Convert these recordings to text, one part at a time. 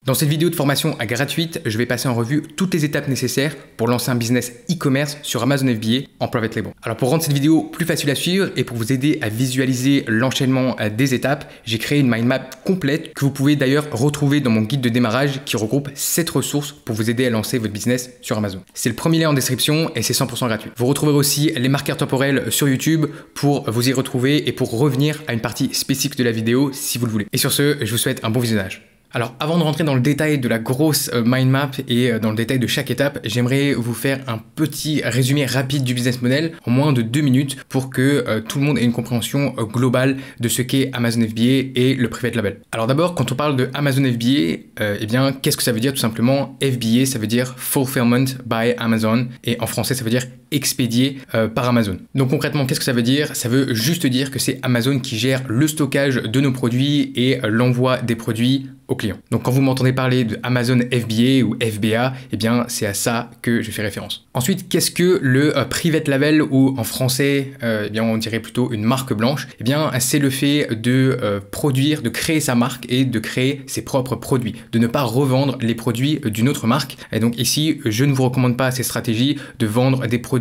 Dans cette vidéo de formation gratuite, je vais passer en revue toutes les étapes nécessaires pour lancer un business e-commerce sur Amazon FBA en private label. Alors pour rendre cette vidéo plus facile à suivre et pour vous aider à visualiser l'enchaînement des étapes, j'ai créé une mind map complète que vous pouvez d'ailleurs retrouver dans mon guide de démarrage qui regroupe 7 ressources pour vous aider à lancer votre business sur Amazon. C'est le premier lien en description et c'est 100% gratuit. Vous retrouverez aussi les marqueurs temporels sur YouTube pour vous y retrouver et pour revenir à une partie spécifique de la vidéo si vous le voulez. Et sur ce, je vous souhaite un bon visionnage. Alors avant de rentrer dans le détail de la grosse mind map et dans le détail de chaque étape, j'aimerais vous faire un petit résumé rapide du business model en moins de 2 minutes pour que tout le monde ait une compréhension globale de ce qu'est Amazon FBA et le private label. Alors d'abord, quand on parle de Amazon FBA, eh bien qu'est-ce que ça veut dire tout simplement? FBA, ça veut dire Fulfillment by Amazon et en français ça veut dire expédié par Amazon. Donc concrètement, qu'est-ce que ça veut dire? Ça veut juste dire que c'est Amazon qui gère le stockage de nos produits et l'envoi des produits aux clients. Donc quand vous m'entendez parler de Amazon FBA ou FBA, eh bien c'est à ça que je fais référence. Ensuite, qu'est-ce que le private label ou en français, eh bien on dirait plutôt une marque blanche? Eh bien c'est le fait de produire, de créer sa marque et de créer ses propres produits, de ne pas revendre les produits d'une autre marque. Et donc ici, je ne vous recommande pas ces stratégies de vendre des produits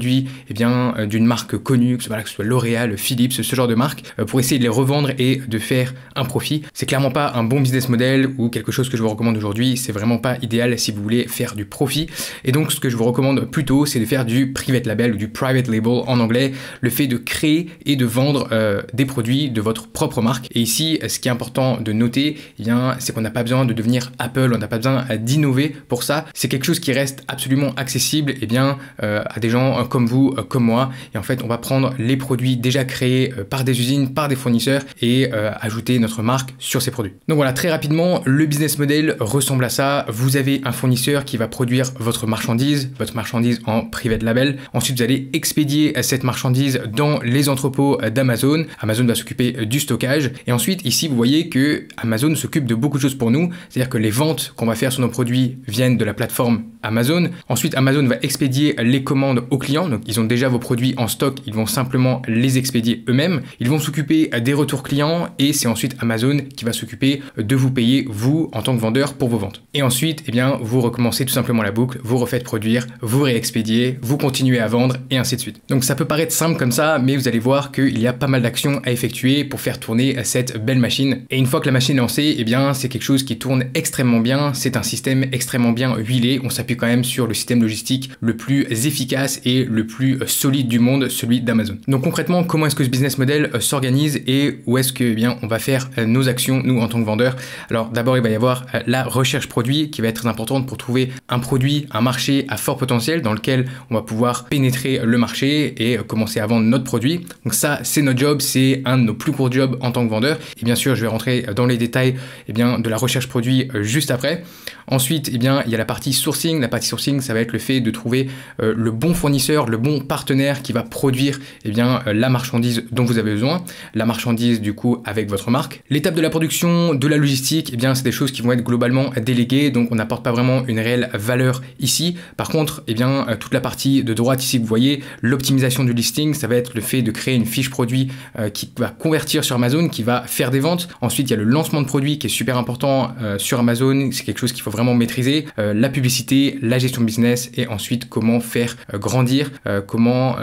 eh bien d'une marque connue, que ce soit L'Oréal, Philips, ce genre de marque, pour essayer de les revendre et de faire un profit. C'est clairement pas un bon business model ou quelque chose que je vous recommande aujourd'hui. C'est vraiment pas idéal si vous voulez faire du profit. Et donc ce que je vous recommande plutôt, c'est de faire du private label ou du private label en anglais, le fait de créer et de vendre des produits de votre propre marque. Et ici, ce qui est important de noter, eh bien, c'est qu'on n'a pas besoin de devenir Apple, on n'a pas besoin d'innover pour ça. C'est quelque chose qui reste absolument accessible eh bien, à des gens comme vous, comme moi. Et en fait, on va prendre les produits déjà créés par des usines, par des fournisseurs et ajouter notre marque sur ces produits. Donc voilà, très rapidement, le business model ressemble à ça. Vous avez un fournisseur qui va produire votre marchandise en private label. Ensuite, vous allez expédier cette marchandise dans les entrepôts d'Amazon. Amazon va s'occuper du stockage. Et ensuite, ici, vous voyez que Amazon s'occupe de beaucoup de choses pour nous. C'est-à-dire que les ventes qu'on va faire sur nos produits viennent de la plateforme Amazon. Ensuite, Amazon va expédier les commandes aux clients. Donc, ils ont déjà vos produits en stock. Ils vont simplement les expédier eux-mêmes. Ils vont s'occuper des retours clients et c'est ensuite Amazon qui va s'occuper de vous payer, vous, en tant que vendeur, pour vos ventes. Et ensuite, eh bien, vous recommencez tout simplement la boucle. Vous refaites produire, vous réexpédiez, vous continuez à vendre et ainsi de suite. Donc, ça peut paraître simple comme ça, mais vous allez voir qu'il y a pas mal d'actions à effectuer pour faire tourner cette belle machine. Et une fois que la machine est lancée, eh bien, c'est quelque chose qui tourne extrêmement bien. C'est un système extrêmement bien huilé. On s'appuie quand même sur le système logistique le plus efficace et le plus solide du monde, celui d'Amazon. Donc concrètement, comment est-ce que ce business model s'organise et où est-ce que eh bien on va faire nos actions nous en tant que vendeurs? Alors d'abord, il va y avoir la recherche produit qui va être très importante pour trouver un produit, un marché à fort potentiel dans lequel on va pouvoir pénétrer le marché et commencer à vendre notre produit. Donc ça, c'est notre job, c'est un de nos plus gros jobs en tant que vendeur. Et bien sûr, je vais rentrer dans les détails eh bien, de la recherche produit juste après. Ensuite, eh bien, il y a la partie sourcing. La partie sourcing, ça va être le fait de trouver le bon fournisseur, le bon partenaire qui va produire eh bien, la marchandise dont vous avez besoin, la marchandise du coup avec votre marque. L'étape de la production, de la logistique, eh bien, c'est des choses qui vont être globalement déléguées, donc on n'apporte pas vraiment une réelle valeur ici. Par contre, eh bien, toute la partie de droite ici, vous voyez, l'optimisation du listing, ça va être le fait de créer une fiche produit qui va convertir sur Amazon, qui va faire des ventes. Ensuite, il y a le lancement de produit qui est super important sur Amazon, c'est quelque chose qu'il faut vraiment maîtriser, la publicité, la gestion business et ensuite comment faire grandir, comment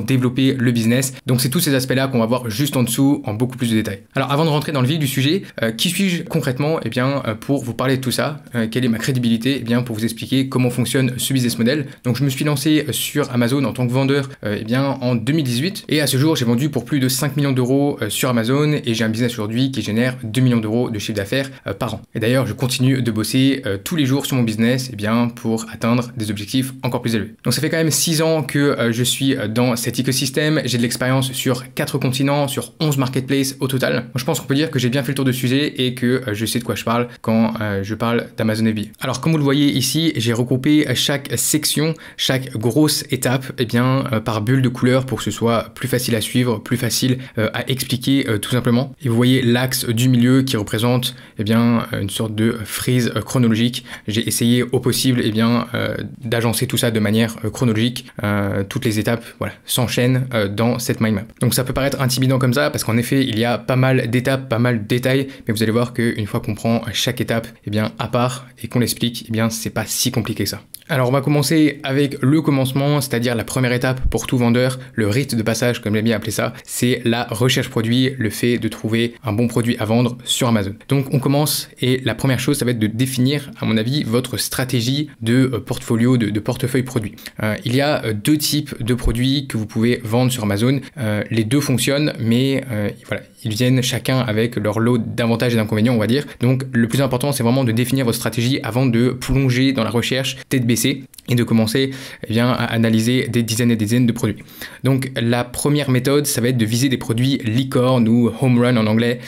développer le business. Donc c'est tous ces aspects-là qu'on va voir juste en dessous en beaucoup plus de détails. Alors avant de rentrer dans le vif du sujet, qui suis-je concrètement eh bien, pour vous parler de tout ça? Quelle est ma crédibilité eh bien, pour vous expliquer comment fonctionne ce business model? Donc je me suis lancé sur Amazon en tant que vendeur eh bien, en 2018 et à ce jour j'ai vendu pour plus de 5 millions d'euros sur Amazon et j'ai un business aujourd'hui qui génère 2 millions d'euros de chiffre d'affaires par an. Et d'ailleurs je continue de bosser tous les jours sur mon business eh bien, pour atteindre des objectifs encore plus élevés. Donc ça fait quand même 6 ans que je suis dans cet écosystème, j'ai de l'expérience sur 4 continents, sur 11 marketplaces au total. Moi, je pense qu'on peut dire que j'ai bien fait le tour du sujet et que je sais de quoi je parle quand je parle d'Amazon FBA. Alors comme vous le voyez ici, j'ai regroupé chaque section, chaque grosse étape eh bien, par bulle de couleur pour que ce soit plus facile à suivre, plus facile à expliquer tout simplement. Et vous voyez l'axe du milieu qui représente eh bien, une sorte de frise chronologique. J'ai essayé au possible eh bien, d'agencer tout ça de manière chronologique. Toutes les étapes voilà, s'enchaînent dans cette mind map. Donc ça peut paraître intimidant comme ça parce qu'en effet il y a pas mal d'étapes, pas mal de détails, mais vous allez voir qu'une fois qu'on prend chaque étape à part et qu'on l'explique, c'est pas si compliqué que ça. Alors on va commencer avec le commencement, c'est-à-dire la première étape pour tout vendeur, le rite de passage comme j'aime bien appeler ça, c'est la recherche produit, le fait de trouver un bon produit à vendre sur Amazon. Donc on commence et la première chose ça va être de définir à mon avis votre stratégie de portfolio, de portefeuille produit. Il y a deux types de produits que vous pouvez vendre sur Amazon, les deux fonctionnent mais voilà, ils viennent chacun avec leur lot d'avantages et d'inconvénients on va dire. Donc le plus important c'est vraiment de définir votre stratégie avant de plonger dans la recherche tête baissée et de commencer à analyser des dizaines et des dizaines de produits. Donc la première méthode, ça va être de viser des produits licorne ou home run en anglais.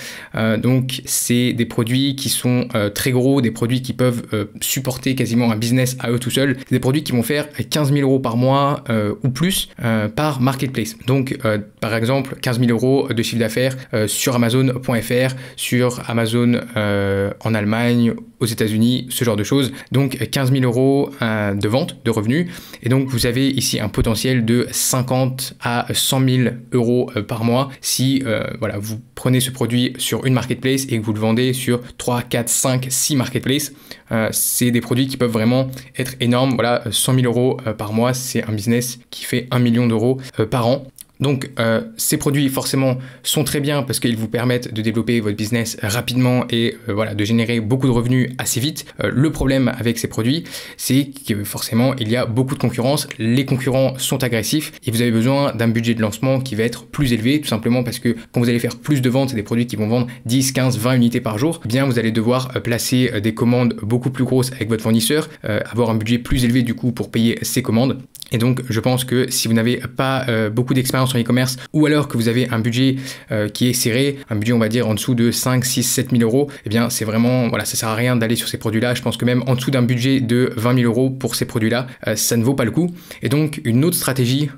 Donc c'est des produits qui sont très gros, des produits qui peuvent supporter quasiment un business à eux tout seuls. C'est des produits qui vont faire 15 000 € par mois ou plus par marketplace. Donc par exemple 15 000 € de chiffre d'affaires sur Amazon.fr, sur Amazon en Allemagne, aux États-Unis, ce genre de choses. Donc 15 000 € de vente, de revenus. Et donc vous avez ici un potentiel de 50 à 100 000 € par mois si voilà, vous prenez ce produit sur une marketplace et que vous le vendez sur 3, 4, 5, 6 marketplaces. C'est des produits qui peuvent vraiment être énormes. Voilà, 100 000 € par mois, c'est un business qui fait 1 million d'euros par an. Donc ces produits forcément sont très bien parce qu'ils vous permettent de développer votre business rapidement et voilà, de générer beaucoup de revenus assez vite. Le problème avec ces produits, c'est que forcément il y a beaucoup de concurrence, les concurrents sont agressifs et vous avez besoin d'un budget de lancement qui va être plus élevé, tout simplement parce que quand vous allez faire plus de ventes, c'est des produits qui vont vendre 10, 15, 20 unités par jour, eh bien vous allez devoir placer des commandes beaucoup plus grosses avec votre fournisseur, avoir un budget plus élevé du coup pour payer ces commandes. Et donc je pense que si vous n'avez pas beaucoup d'expérience en e-commerce ou alors que vous avez un budget qui est serré, un budget on va dire en dessous de 5, 6, 7 000 €, eh bien c'est vraiment, voilà, ça sert à rien d'aller sur ces produits-là. Je pense que même en dessous d'un budget de 20 000 € pour ces produits-là, ça ne vaut pas le coup. Et donc une autre stratégie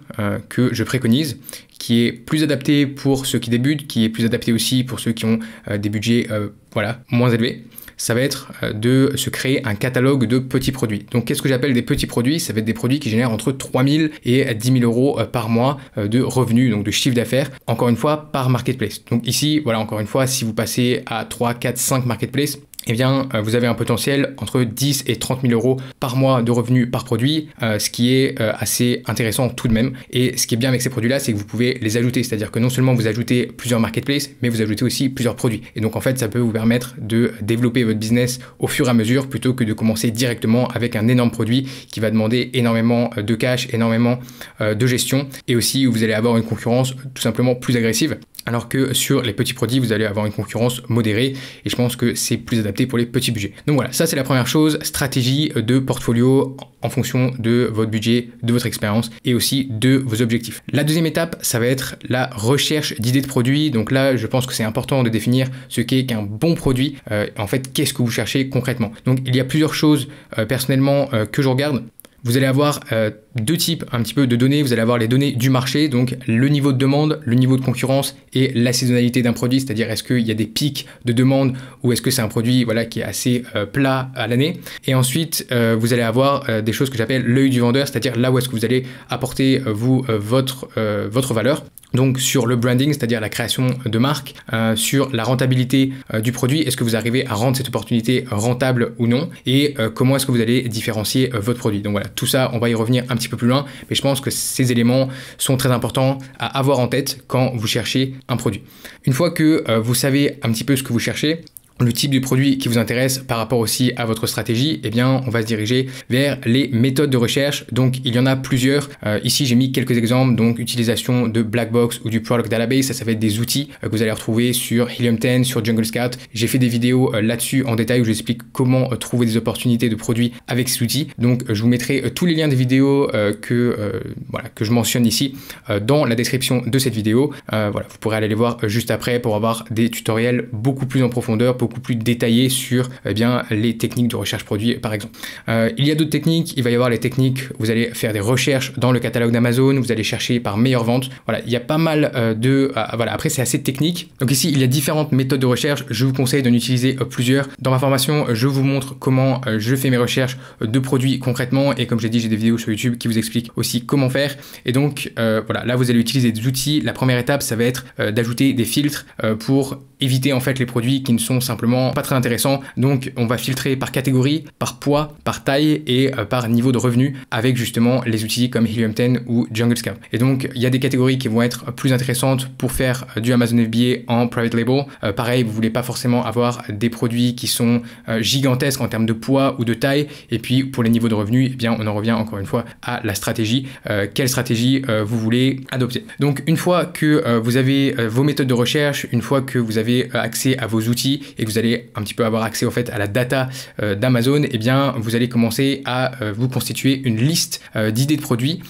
que je préconise, qui est plus adaptée pour ceux qui débutent, qui est plus adaptée aussi pour ceux qui ont des budgets voilà, moins élevés, ça va être de se créer un catalogue de petits produits. Donc qu'est-ce que j'appelle des petits produits? Ça va être des produits qui génèrent entre 3 000 et 10 000 € par mois de revenus, donc de chiffre d'affaires, encore une fois par marketplace. Donc ici, voilà, encore une fois, si vous passez à 3, 4, 5 marketplaces, eh bien, vous avez un potentiel entre 10 et 30 000 € par mois de revenus par produit, ce qui est assez intéressant tout de même. Et ce qui est bien avec ces produits-là, c'est que vous pouvez les ajouter. C'est-à-dire que non seulement vous ajoutez plusieurs marketplaces, mais vous ajoutez aussi plusieurs produits. Et donc, en fait, ça peut vous permettre de développer votre business au fur et à mesure plutôt que de commencer directement avec un énorme produit qui va demander énormément de cash, énormément de gestion et aussi où vous allez avoir une concurrence tout simplement plus agressive. Alors que sur les petits produits, vous allez avoir une concurrence modérée et je pense que c'est plus adapté pour les petits budgets. Donc voilà, ça c'est la première chose, stratégie de portfolio en fonction de votre budget, de votre expérience et aussi de vos objectifs. La deuxième étape, ça va être la recherche d'idées de produits. Donc là, je pense que c'est important de définir ce qu'est qu'un bon produit. En fait, qu'est-ce que vous cherchez concrètement? Donc il y a plusieurs choses personnellement que je regarde. Vous allez avoir deux types un petit peu de données. Vous allez avoir les données du marché, donc le niveau de demande, le niveau de concurrence et la saisonnalité d'un produit, c'est-à-dire est-ce qu'il y a des pics de demande ou est-ce que c'est un produit voilà, qui est assez plat à l'année. Et ensuite, vous allez avoir des choses que j'appelle l'œil du vendeur, c'est-à-dire là où est-ce que vous allez apporter vous votre valeur. Donc sur le branding, c'est-à-dire la création de marque, sur la rentabilité du produit, est-ce que vous arrivez à rendre cette opportunité rentable ou non, et comment est-ce que vous allez différencier votre produit. Donc voilà, tout ça, on va y revenir un petit peu plus loin, mais je pense que ces éléments sont très importants à avoir en tête quand vous cherchez un produit. Une fois que vous savez un petit peu ce que vous cherchez, le type de produit qui vous intéresse par rapport aussi à votre stratégie, eh bien, on va se diriger vers les méthodes de recherche. Donc, il y en a plusieurs. Ici, j'ai mis quelques exemples. Donc, utilisation de Blackbox ou du Product Database. Ça va être des outils que vous allez retrouver sur Helium 10, sur Jungle Scout. J'ai fait des vidéos là-dessus en détail où j'explique comment trouver des opportunités de produits avec ces outils. Donc, je vous mettrai tous les liens des vidéos que je mentionne ici dans la description de cette vidéo. Voilà, vous pourrez aller les voir juste après pour avoir des tutoriels beaucoup plus en profondeur, beaucoup plus détaillé sur les techniques de recherche produit par exemple. Il y a d'autres techniques, il va y avoir les techniques, vous allez faire des recherches dans le catalogue d'Amazon, vous allez chercher par meilleure vente. Voilà, il y a pas mal après c'est assez technique. Donc ici, il y a différentes méthodes de recherche, je vous conseille d'en utiliser plusieurs. Dans ma formation, je vous montre comment je fais mes recherches de produits concrètement et comme j'ai dit, j'ai des vidéos sur YouTube qui vous expliquent aussi comment faire. Et donc voilà, là vous allez utiliser des outils. La première étape, ça va être d'ajouter des filtres pour éviter en fait les produits qui ne sont simplement pas très intéressant. Donc on va filtrer par catégorie, par poids, par taille et par niveau de revenu avec justement les outils comme Helium 10 ou Jungle Scout. Et donc il y a des catégories qui vont être plus intéressantes pour faire du Amazon FBA en private label. Pareil, vous voulez pas forcément avoir des produits qui sont gigantesques en termes de poids ou de taille. Et puis pour les niveaux de revenus, eh bien on en revient encore une fois à la stratégie. Quelle stratégie vous voulez adopter. Donc une fois que vous avez vos méthodes de recherche, une fois que vous avez accès à vos outils et que vous allez un petit peu avoir accès au fait à la data d'Amazon, eh bien vous allez commencer à vous constituer une liste d'idées de produits.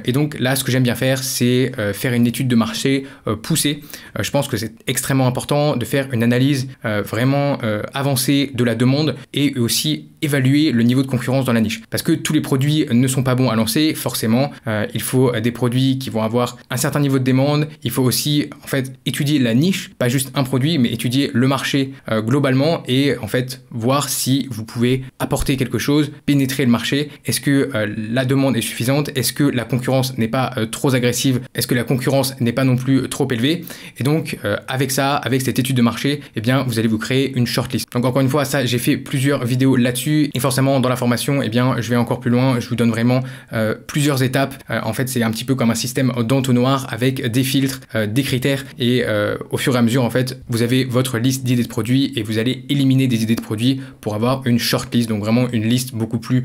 Et donc là, ce que j'aime bien faire, c'est faire une étude de marché poussée. Je pense que c'est extrêmement important de faire une analyse vraiment avancée de la demande et aussi évaluer le niveau de concurrence dans la niche. Parce que tous les produits ne sont pas bons à lancer, forcément. Il faut des produits qui vont avoir un certain niveau de demande. Il faut aussi en fait étudier la niche, pas juste un produit, mais étudier le marché globalement et en fait voir si vous pouvez apporter quelque chose, pénétrer le marché. Est-ce que la demande est suffisante? Est-ce que la concurrence n'est pas trop agressive? Est-ce que la concurrence n'est pas non plus trop élevée? Et donc avec ça, avec cette étude de marché, eh bien vous allez vous créer une shortlist. Donc encore une fois, ça j'ai fait plusieurs vidéos là-dessus et forcément dans la formation, eh bien je vais encore plus loin. Je vous donne vraiment plusieurs étapes. En fait, c'est un petit peu comme un système d'entonnoir avec des filtres, des critères et au fur et à mesure, en fait, vous avez votre liste d'idées de produits et vous allez éliminer des idées de produits pour avoir une shortlist, donc vraiment une liste beaucoup plus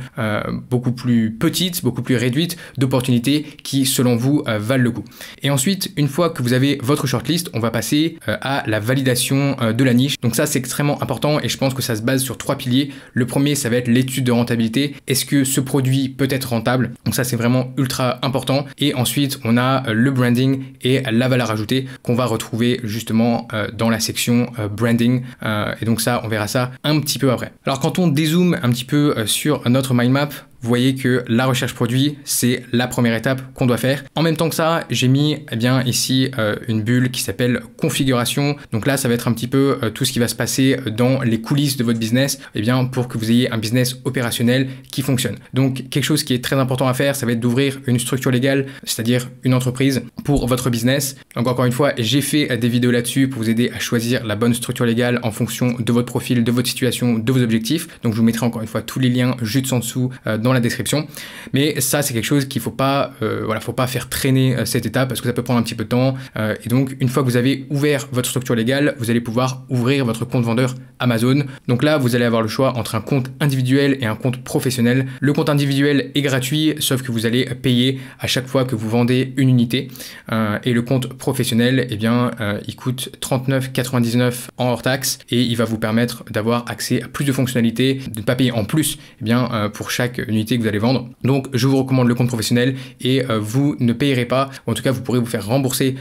petite, beaucoup plus réduite d'opportunités qui, selon vous, valent le coup. Et ensuite, une fois que vous avez votre shortlist, on va passer à la validation de la niche. Donc ça, c'est extrêmement important et je pense que ça se base sur 3 piliers. Le premier, ça va être l'étude de rentabilité. Est-ce que ce produit peut être rentable? Donc ça, c'est vraiment ultra important. Et ensuite, on a le branding et la valeur ajoutée qu'on va retrouver justement dans la section branding. Et donc ça, on verra ça un petit peu après. Alors quand on dézoome un petit peu sur notre mind map, vous voyez que la recherche produit, c'est la première étape qu'on doit faire. En même temps que ça, j'ai mis ici une bulle qui s'appelle configuration. Donc là, ça va être un petit peu tout ce qui va se passer dans les coulisses de votre business pour que vous ayez un business opérationnel qui fonctionne. Donc quelque chose qui est très important à faire, ça va être d'ouvrir une structure légale, c'est-à-dire une entreprise pour votre business. Donc encore une fois, j'ai fait des vidéos là-dessus pour vous aider à choisir la bonne structure légale en fonction de votre profil, de votre situation, de vos objectifs. Donc je vous mettrai encore une fois tous les liens juste en dessous dans la description. Mais ça, c'est quelque chose qu'il faut pas faire traîner cette étape parce que ça peut prendre un petit peu de temps. Et donc, une fois que vous avez ouvert votre structure légale, vous allez pouvoir ouvrir votre compte vendeur Amazon. Donc là, vous allez avoir le choix entre un compte individuel et un compte professionnel. Le compte individuel est gratuit, sauf que vous allez payer à chaque fois que vous vendez une unité. Et le compte professionnel, il coûte 39,99 en hors taxe et il va vous permettre d'avoir accès à plus de fonctionnalités, de ne pas payer en plus pour chaque unité que vous allez vendre. Donc je vous recommande le compte professionnel et vous ne payerez pas, ou en tout cas vous pourrez vous faire rembourser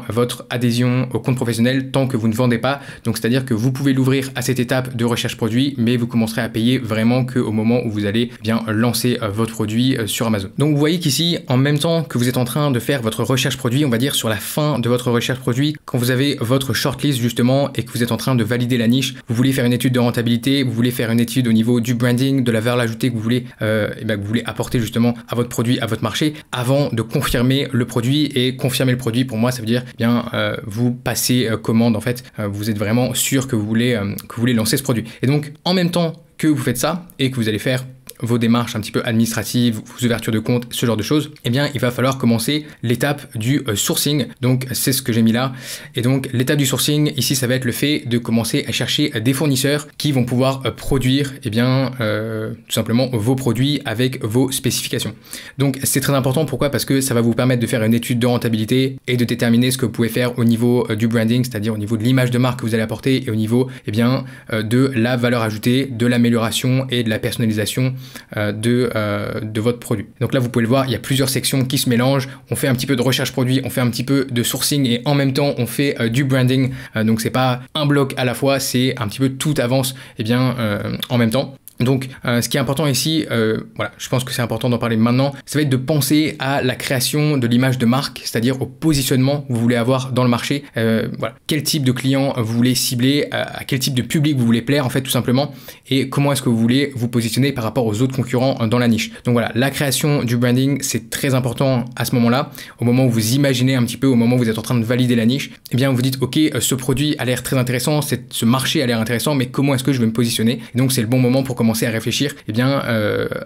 votre adhésion au compte professionnel tant que vous ne vendez pas. Donc c'est à dire que vous pouvez l'ouvrir à cette étape de recherche produit, mais vous commencerez à payer vraiment qu'au moment où vous allez lancer votre produit sur Amazon. Donc vous voyez qu'ici, en même temps que vous êtes en train de faire votre recherche produit, on va dire sur la fin de votre recherche produit, quand vous avez votre shortlist justement et que vous êtes en train de valider la niche, vous voulez faire une étude de rentabilité, vous voulez faire une étude au niveau du branding, de la valeur ajoutée que vous voulez que vous voulez apporter justement à votre produit, à votre marché, avant de confirmer le produit. Et confirmer le produit, pour moi, ça veut dire vous passez commande en fait. Vous êtes vraiment sûr que vous voulez lancer ce produit. Et donc, en même temps que vous faites ça et que vous allez faire vos démarches un petit peu administratives, vos ouvertures de compte, ce genre de choses, il va falloir commencer l'étape du sourcing. Donc c'est ce que j'ai mis là. Et donc l'étape du sourcing, ici, ça va être le fait de commencer à chercher des fournisseurs qui vont pouvoir produire tout simplement vos produits avec vos spécifications. Donc c'est très important. Pourquoi? Parce que ça va vous permettre de faire une étude de rentabilité et de déterminer ce que vous pouvez faire au niveau du branding, c'est-à-dire au niveau de l'image de marque que vous allez apporter et au niveau de la valeur ajoutée, de l'amélioration et de la personnalisation de votre produit. Donc là, vous pouvez le voir, il y a plusieurs sections qui se mélangent. On fait un petit peu de recherche produit, on fait un petit peu de sourcing et en même temps, on fait du branding. Donc c'est pas un bloc à la fois, c'est un petit peu tout avance en même temps. Donc ce qui est important ici, voilà, je pense que c'est important d'en parler maintenant, ça va être de penser à la création de l'image de marque, c'est-à-dire au positionnement que vous voulez avoir dans le marché, voilà, quel type de client vous voulez cibler, à quel type de public vous voulez plaire en fait tout simplement, et comment est-ce que vous voulez vous positionner par rapport aux autres concurrents dans la niche. Donc voilà, la création du branding, c'est très important à ce moment-là, au moment où vous imaginez un petit peu, au moment où vous êtes en train de valider la niche, eh bien vous vous dites ok, ce produit a l'air très intéressant, ce marché a l'air intéressant, mais comment est-ce que je vais me positionner? Et donc c'est le bon moment pour commencer à réfléchir eh bien,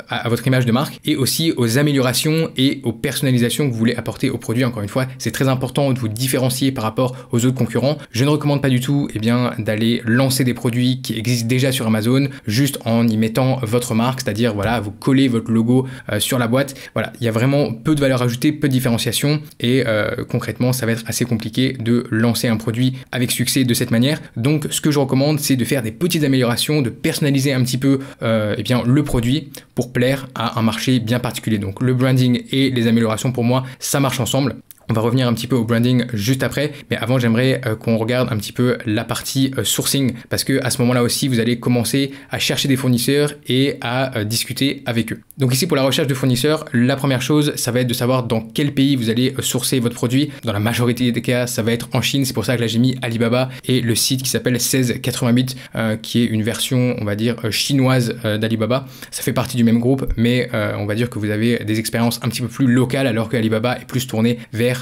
à votre image de marque et aussi aux améliorations et aux personnalisations que vous voulez apporter au produit. Encore une fois, c'est très important de vous différencier par rapport aux autres concurrents. Je ne recommande pas du tout eh bien, d'aller lancer des produits qui existent déjà sur Amazon juste en y mettant votre marque, c'est-à-dire voilà, vous collez votre logo sur la boîte. Voilà, il y a vraiment peu de valeur ajoutée, peu de différenciation et concrètement, ça va être assez compliqué de lancer un produit avec succès de cette manière. Donc, ce que je recommande, c'est de faire des petites améliorations, de personnaliser un petit peu eh bien, le produit pour plaire à un marché bien particulier. Donc, le branding et les améliorations, pour moi, ça marche ensemble. On va revenir un petit peu au branding juste après, mais avant j'aimerais qu'on regarde un petit peu la partie sourcing, parce que à ce moment-là aussi vous allez commencer à chercher des fournisseurs et à discuter avec eux. Donc ici pour la recherche de fournisseurs, la première chose ça va être de savoir dans quel pays vous allez sourcer votre produit. Dans la majorité des cas ça va être en Chine, c'est pour ça que là j'ai mis Alibaba et le site qui s'appelle 1688 qui est une version on va dire chinoise d'Alibaba. Ça fait partie du même groupe, mais on va dire que vous avez des expériences un petit peu plus locales alors que Alibaba est plus tourné vers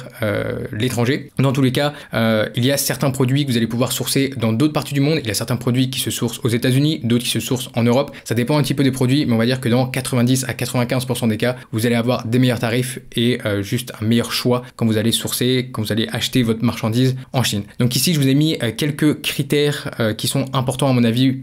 l'étranger. Dans tous les cas, il y a certains produits que vous allez pouvoir sourcer dans d'autres parties du monde. Il y a certains produits qui se sourcent aux États-Unis, d'autres qui se sourcent en Europe. Ça dépend un petit peu des produits, mais on va dire que dans 90 à 95% des cas, vous allez avoir des meilleurs tarifs et juste un meilleur choix quand vous allez sourcer, quand vous allez acheter votre marchandise en Chine. Donc ici, je vous ai mis quelques critères qui sont importants à mon avis,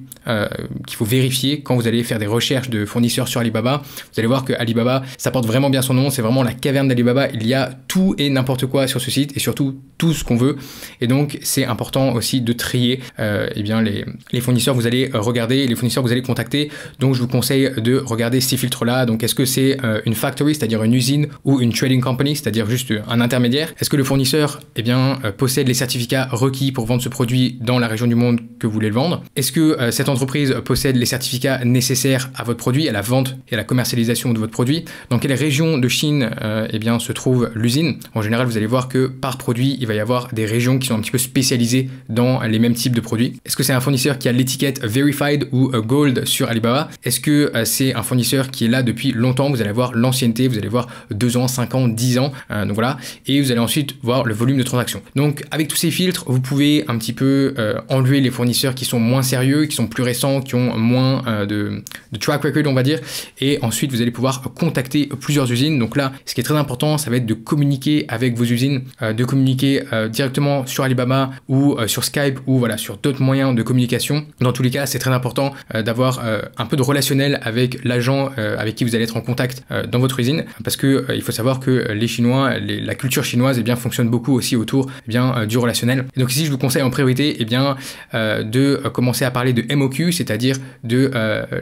qu'il faut vérifier quand vous allez faire des recherches de fournisseurs sur Alibaba. Vous allez voir que Alibaba, ça porte vraiment bien son nom. C'est vraiment la caverne d'Alibaba. Il y a tout et n'importe quoi sur ce site et surtout tout ce qu'on veut. Et donc, c'est important aussi de trier eh bien, les fournisseurs que vous allez regarder, les fournisseurs que vous allez contacter. Donc, je vous conseille de regarder ces filtres-là. Donc, est-ce que c'est une factory, c'est-à-dire une usine, ou une trading company, c'est-à-dire juste un intermédiaire? Est-ce que le fournisseur eh bien, possède les certificats requis pour vendre ce produit dans la région du monde que vous voulez le vendre? Est-ce que cette entreprise possède les certificats nécessaires à votre produit, à la vente et à la commercialisation de votre produit? Dans quelle région de Chine eh bien, se trouve l'usine? En général, vous allez voir que par produit, il va y avoir des régions qui sont un petit peu spécialisées dans les mêmes types de produits. Est-ce que c'est un fournisseur qui a l'étiquette Verified ou Gold sur Alibaba? Est-ce que c'est un fournisseur qui est là depuis longtemps? Vous allez voir l'ancienneté, vous allez voir 2 ans, 5 ans, 10 ans, donc voilà. Et vous allez ensuite voir le volume de transactions. Donc avec tous ces filtres, vous pouvez un petit peu enlever les fournisseurs qui sont moins sérieux, qui sont plus récents, qui ont moins de track record, on va dire. Et ensuite, vous allez pouvoir contacter plusieurs usines. Donc là, ce qui est très important, ça va être de communiquer avec vos usines, de communiquer directement sur Alibaba ou sur Skype ou voilà sur d'autres moyens de communication. Dans tous les cas, c'est très important d'avoir un peu de relationnel avec l'agent avec qui vous allez être en contact dans votre usine, parce que il faut savoir que les Chinois, la culture chinoise eh bien, fonctionne beaucoup aussi autour eh bien, du relationnel. Et donc ici, je vous conseille en priorité eh bien, de commencer à parler de MOQ, c'est-à-dire de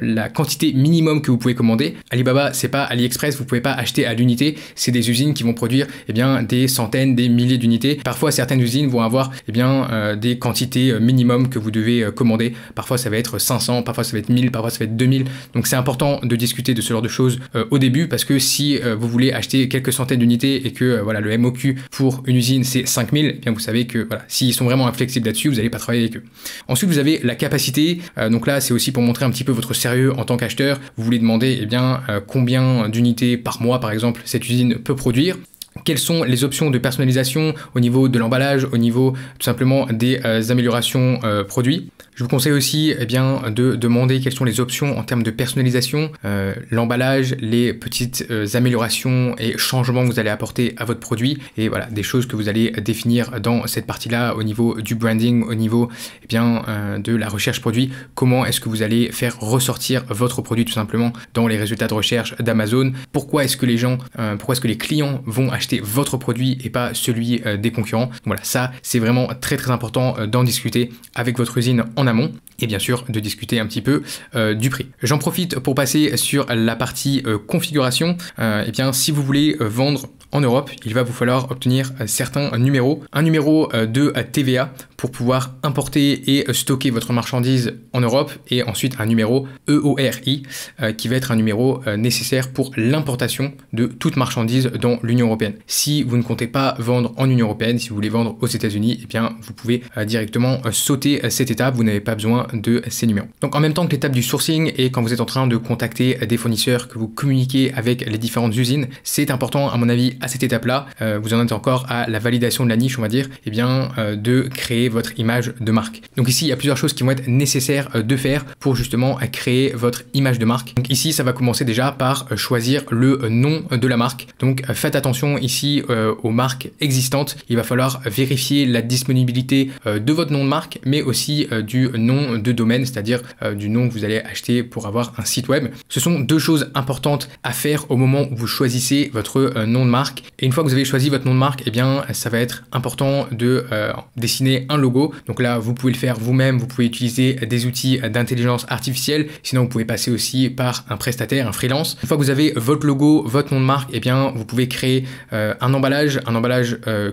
la quantité minimum que vous pouvez commander. Alibaba, c'est pas AliExpress, vous pouvez pas acheter à l'unité, c'est des usines qui vont produire eh bien, des centaines, des milliers d'unités. Parfois, certaines usines vont avoir eh bien, des quantités minimum que vous devez commander. Parfois, ça va être 500, parfois ça va être 1000, parfois ça va être 2000. Donc, c'est important de discuter de ce genre de choses au début, parce que si vous voulez acheter quelques centaines d'unités et que voilà, le MOQ pour une usine, c'est 5000, eh bien, vous savez que voilà, s'ils sont vraiment inflexibles là-dessus, vous n'allez pas travailler avec eux. Ensuite, vous avez la capacité. Donc là, c'est aussi pour montrer un petit peu votre sérieux en tant qu'acheteur. Vous voulez demander eh bien, combien d'unités par mois, par exemple, cette usine peut produire. Quelles sont les options de personnalisation au niveau de l'emballage, au niveau tout simplement des améliorations produits. Je vous conseille aussi eh bien, de demander quelles sont les options en termes de personnalisation, l'emballage, les petites améliorations et changements que vous allez apporter à votre produit, et voilà, des choses que vous allez définir dans cette partie-là au niveau du branding, au niveau eh bien, de la recherche produit. Comment est-ce que vous allez faire ressortir votre produit tout simplement dans les résultats de recherche d'Amazon? Pourquoi est-ce que les gens, pourquoi est-ce que les clients vont acheter acheter votre produit et pas celui des concurrents. Donc voilà, ça c'est vraiment très très important d'en discuter avec votre usine en amont et bien sûr de discuter un petit peu du prix. J'en profite pour passer sur la partie configuration. Et bien si vous voulez vendre en Europe, il va vous falloir obtenir certains numéros. Un numéro de TVA pour pouvoir importer et stocker votre marchandise en Europe et ensuite un numéro EORI qui va être un numéro nécessaire pour l'importation de toute marchandise dans l'Union européenne. Si vous ne comptez pas vendre en Union européenne, si vous voulez vendre aux États-Unis, eh bien vous pouvez directement sauter cette étape, vous n'avez pas besoin de ces numéros. Donc en même temps que l'étape du sourcing et quand vous êtes en train de contacter des fournisseurs, que vous communiquez avec les différentes usines, c'est important à mon avis à cette étape-là, vous en êtes encore à la validation de la niche on va dire, eh bien de créer votre image de marque. Donc ici il y a plusieurs choses qui vont être nécessaires de faire pour justement créer votre image de marque. Donc ici ça va commencer déjà par choisir le nom de la marque. Donc faites attention ici aux marques existantes, il va falloir vérifier la disponibilité de votre nom de marque mais aussi du nom de domaine, c'est-à-dire du nom que vous allez acheter pour avoir un site web. Ce sont deux choses importantes à faire au moment où vous choisissez votre nom de marque. Et une fois que vous avez choisi votre nom de marque, eh bien ça va être important de dessiner un logo. Donc là vous pouvez le faire vous-même, vous pouvez utiliser des outils d'intelligence artificielle, sinon vous pouvez passer aussi par un prestataire, un freelance. Une fois que vous avez votre logo, votre nom de marque, eh bien vous pouvez créer un emballage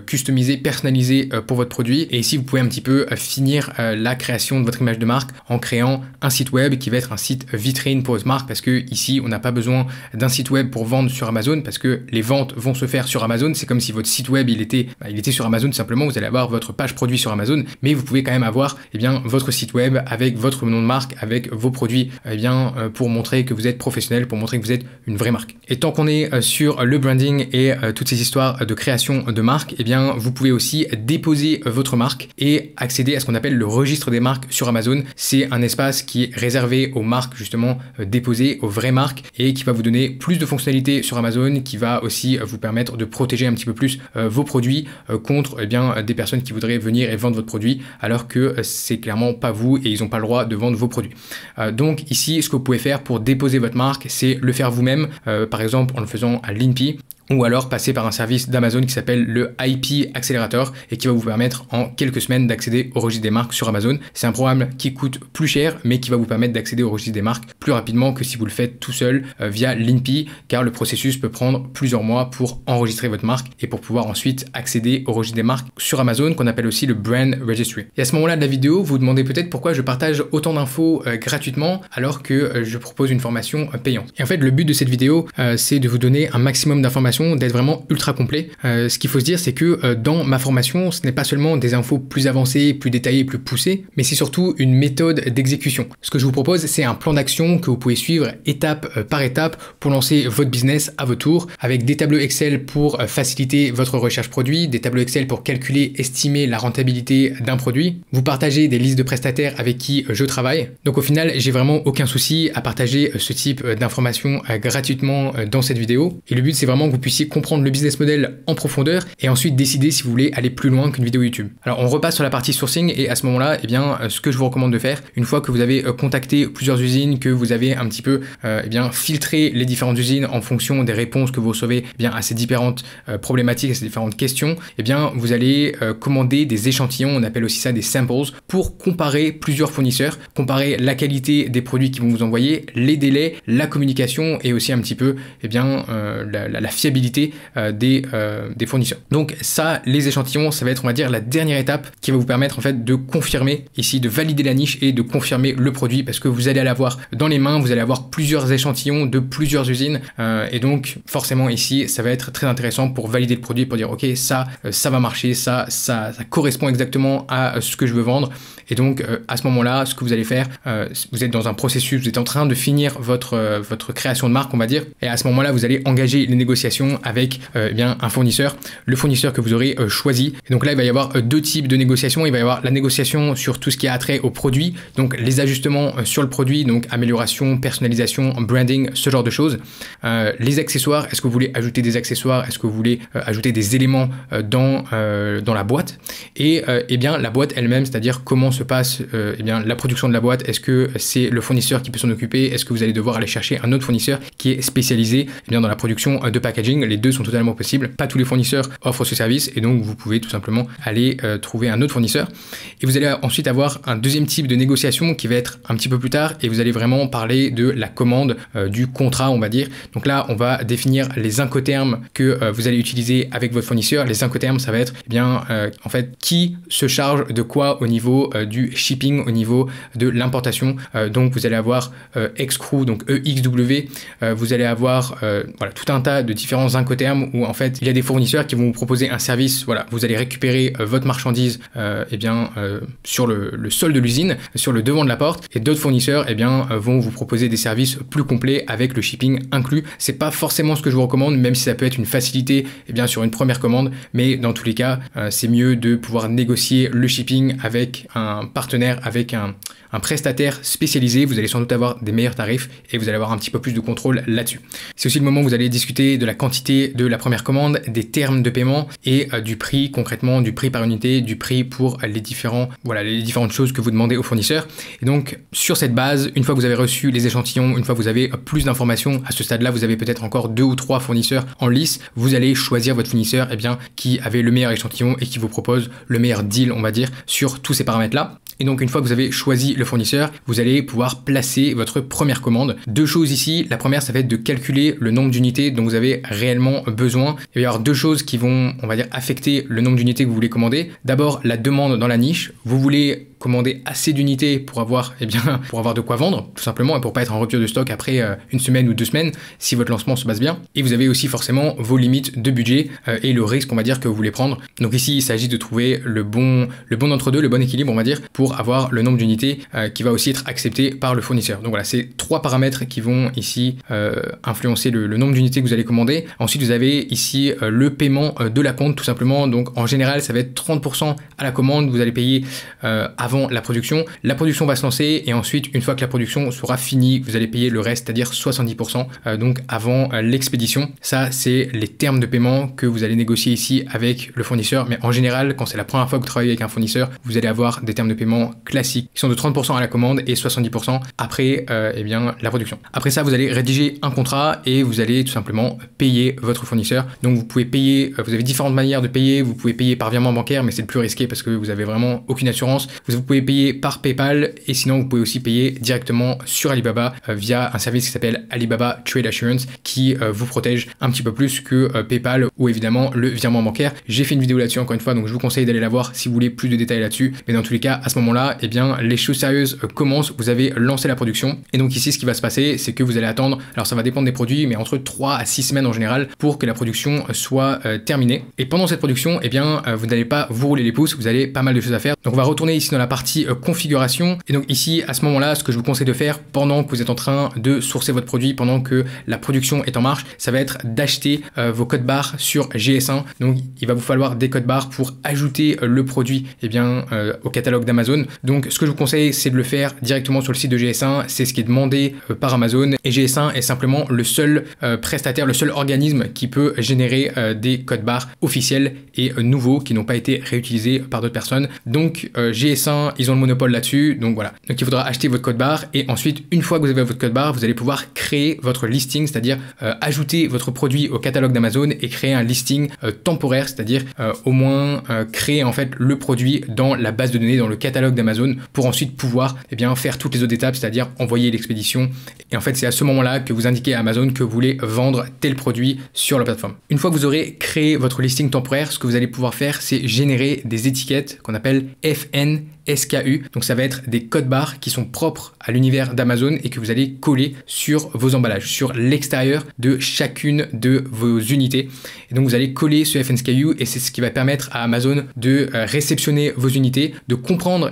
customisé, personnalisé pour votre produit. Et ici vous pouvez un petit peu finir la création de votre image de marque en créant un site web qui va être un site vitrine pour votre marque, parce que ici on n'a pas besoin d'un site web pour vendre sur Amazon, parce que les ventes vont se faire sur Amazon. C'est comme si votre site web il était sur Amazon, simplement vous allez avoir votre page produit sur Amazon, mais vous pouvez quand même avoir votre site web avec votre nom de marque, avec vos produits pour montrer que vous êtes professionnel, pour montrer que vous êtes une vraie marque. Et tant qu'on est sur le branding et toutes ces histoires de création de marque, eh bien vous pouvez aussi déposer votre marque et accéder à ce qu'on appelle le registre des marques sur Amazon. C'est un espace qui est réservé aux marques justement déposées, aux vraies marques, et qui va vous donner plus de fonctionnalités sur Amazon, qui va aussi vous permettre de protéger un petit peu plus vos produits contre des personnes qui voudraient venir et vendre votre produit alors que c'est clairement pas vous et ils n'ont pas le droit de vendre vos produits. Donc ici ce que vous pouvez faire pour déposer votre marque, c'est le faire vous-même, par exemple en le faisant à l'INPI, ou alors passer par un service d'Amazon qui s'appelle le IP Accelerator et qui va vous permettre en quelques semaines d'accéder au registre des marques sur Amazon. C'est un programme qui coûte plus cher mais qui va vous permettre d'accéder au registre des marques plus rapidement que si vous le faites tout seul via l'INPI, car le processus peut prendre plusieurs mois pour enregistrer votre marque et pour pouvoir ensuite accéder au registre des marques sur Amazon, qu'on appelle aussi le Brand Registry. Et à ce moment-là de la vidéo, vous vous demandez peut-être pourquoi je partage autant d'infos gratuitement alors que je propose une formation payante. Et en fait le but de cette vidéo c'est de vous donner un maximum d'informations, d'être vraiment ultra complet. Ce qu'il faut se dire, c'est que dans ma formation, ce n'est pas seulement des infos plus avancées, plus détaillées, plus poussées, mais c'est surtout une méthode d'exécution. Ce que je vous propose, c'est un plan d'action que vous pouvez suivre étape par étape pour lancer votre business à votre tour, avec des tableaux Excel pour faciliter votre recherche produit, des tableaux Excel pour calculer, estimer la rentabilité d'un produit. Vous partagez des listes de prestataires avec qui je travaille. Donc au final, j'ai vraiment aucun souci à partager ce type d'informations gratuitement dans cette vidéo. Et le but, c'est vraiment que vous puissiez comprendre le business model en profondeur et ensuite décider si vous voulez aller plus loin qu'une vidéo YouTube. Alors on repasse sur la partie sourcing et à ce moment-là, ce que je vous recommande de faire, une fois que vous avez contacté plusieurs usines, que vous avez un petit peu filtré les différentes usines en fonction des réponses que vous recevez à ces différentes problématiques, à ces différentes questions, vous allez commander des échantillons, on appelle aussi ça des samples, pour comparer plusieurs fournisseurs, comparer la qualité des produits qu'ils vont vous envoyer, les délais, la communication et aussi un petit peu la fiabilité des fournisseurs. Donc ça, les échantillons, ça va être, on va dire, la dernière étape qui va vous permettre en fait de confirmer ici, de valider la niche et de confirmer le produit, parce que vous allez l'avoir dans les mains, vous allez avoir plusieurs échantillons de plusieurs usines et donc forcément ici, ça va être très intéressant pour valider le produit, pour dire ok, ça va marcher, ça correspond exactement à ce que je veux vendre. Et donc à ce moment-là, ce que vous allez faire, vous êtes dans un processus, vous êtes en train de finir votre création de marque, on va dire, et à ce moment-là, vous allez engager les négociations avec un fournisseur, le fournisseur que vous aurez choisi. Et donc là, il va y avoir deux types de négociations. Il va y avoir la négociation sur tout ce qui a trait au produit, donc les ajustements sur le produit, donc amélioration, personnalisation, branding, ce genre de choses. Les accessoires, est-ce que vous voulez ajouter des accessoires, est-ce que vous voulez ajouter des éléments dans la boîte, et la boîte elle-même, c'est-à-dire comment se passe la production de la boîte. Est-ce que c'est le fournisseur qui peut s'en occuper, est-ce que vous allez devoir aller chercher un autre fournisseur qui est spécialisé dans la production de packaging. Les deux sont totalement possibles. Pas tous les fournisseurs offrent ce service et donc vous pouvez tout simplement aller trouver un autre fournisseur. Et vous allez ensuite avoir un deuxième type de négociation qui va être un petit peu plus tard et vous allez vraiment parler de la commande, du contrat, on va dire. Donc là, on va définir les incoterms que vous allez utiliser avec votre fournisseur. Les incoterms, ça va être en fait qui se charge de quoi au niveau du shipping, au niveau de l'importation. Donc vous allez avoir Excrew, donc EXW. Vous allez avoir voilà, tout un tas de différents incoterms où en fait il y a des fournisseurs qui vont vous proposer un service. Voilà, vous allez récupérer votre marchandise sur le sol de l'usine, sur le devant de la porte, et d'autres fournisseurs vont vous proposer des services plus complets avec le shipping inclus. C'est pas forcément ce que je vous recommande, même si ça peut être une facilité sur une première commande, mais dans tous les cas c'est mieux de pouvoir négocier le shipping avec un partenaire, avec un prestataire spécialisé. Vous allez sans doute avoir des meilleurs tarifs et vous allez avoir un petit peu plus de contrôle là-dessus. C'est aussi le moment où vous allez discuter de la quantité de la première commande, des termes de paiement et du prix, concrètement du prix par unité, du prix pour les différentes choses que vous demandez au fournisseur. Et donc sur cette base, une fois que vous avez reçu les échantillons, une fois que vous avez plus d'informations, à ce stade-là, vous avez peut-être encore 2 ou 3 fournisseurs en lice, vous allez choisir votre fournisseur qui avait le meilleur échantillon et qui vous propose le meilleur deal, on va dire, sur tous ces paramètres-là. Et donc une fois que vous avez choisi le fournisseur, vous allez pouvoir placer votre première commande. 2 choses ici. La première, ça va être de calculer le nombre d'unités dont vous avez réellement besoin. Il va y avoir 2 choses qui vont, on va dire, affecter le nombre d'unités que vous voulez commander. D'abord, la demande dans la niche. Vous voulez commander assez d'unités pour avoir de quoi vendre, tout simplement, et pour pas être en rupture de stock après une semaine ou 2 semaines si votre lancement se passe bien. Et vous avez aussi forcément vos limites de budget et le risque, on va dire, que vous voulez prendre. Donc ici, il s'agit de trouver le bon entre-deux, le bon équilibre, on va dire, pour avoir le nombre d'unités qui va aussi être accepté par le fournisseur. Donc voilà, c'est 3 paramètres qui vont ici influencer le nombre d'unités que vous allez commander. Ensuite, vous avez ici le paiement de la compte, tout simplement. Donc en général, ça va être 30% à la commande. Vous allez payer avant la production. La production va se lancer et ensuite, une fois que la production sera finie, vous allez payer le reste, c'est-à-dire 70% donc avant l'expédition. Ça, c'est les termes de paiement que vous allez négocier ici avec le fournisseur. Mais en général, quand c'est la première fois que vous travaillez avec un fournisseur, vous allez avoir des termes de paiement classiques qui sont de 30% à la commande et 70% après la production. Après ça, vous allez rédiger un contrat et vous allez tout simplement payer votre fournisseur. Donc vous pouvez payer, vous avez différentes manières de payer. Vous pouvez payer par virement bancaire, mais c'est le plus risqué parce que vous avez vraiment aucune assurance. Vous pouvez payer par PayPal et sinon vous pouvez aussi payer directement sur Alibaba via un service qui s'appelle Alibaba Trade Assurance qui vous protège un petit peu plus que PayPal ou évidemment le virement bancaire. J'ai fait une vidéo là-dessus encore une fois, donc je vous conseille d'aller la voir si vous voulez plus de détails là-dessus. Mais dans tous les cas, à ce moment-là, les choses sérieuses commencent. Vous avez lancé la production et donc ici, ce qui va se passer, c'est que vous allez attendre. Alors ça va dépendre des produits, mais entre 3 à 6 semaines en général pour que la production soit terminée. Et pendant cette production, vous n'allez pas vous rouler les pouces. Vous avez pas mal de choses à faire. Donc on va retourner ici dans la partie configuration. Et donc ici, à ce moment-là, ce que je vous conseille de faire pendant que vous êtes en train de sourcer votre produit, pendant que la production est en marche, ça va être d'acheter vos codes barres sur GS1. Donc il va vous falloir des codes barres pour ajouter le produit au catalogue d'Amazon. Donc ce que je vous conseille, c'est de le faire directement sur le site de GS1. C'est ce qui est demandé par Amazon. Et GS1 est simplement le seul prestataire, le seul organisme qui peut générer des codes barres officiels et nouveaux qui n'ont pas été réutilisés par d'autres personnes. Donc GS1, ils ont le monopole là-dessus. Donc voilà. Donc il faudra acheter votre code barre et ensuite, une fois que vous avez votre code barre, vous allez pouvoir créer votre listing, c'est-à-dire ajouter votre produit au catalogue d'Amazon et créer un listing temporaire, c'est-à-dire au moins créer en fait le produit dans la base de données, dans le catalogue d'Amazon pour ensuite pouvoir faire toutes les autres étapes, c'est-à-dire envoyer l'expédition. Et en fait, c'est à ce moment-là que vous indiquez à Amazon que vous voulez vendre tel produit sur la plateforme. Une fois que vous aurez créé votre listing temporaire, ce que vous allez pouvoir faire, c'est générer des étiquettes qu'on appelle FN SKU, donc ça va être des codes barres qui sont propres à l'univers d'Amazon et que vous allez coller sur vos emballages, sur l'extérieur de chacune de vos unités. Et donc vous allez coller ce FNSKU et c'est ce qui va permettre à Amazon de réceptionner vos unités, de comprendre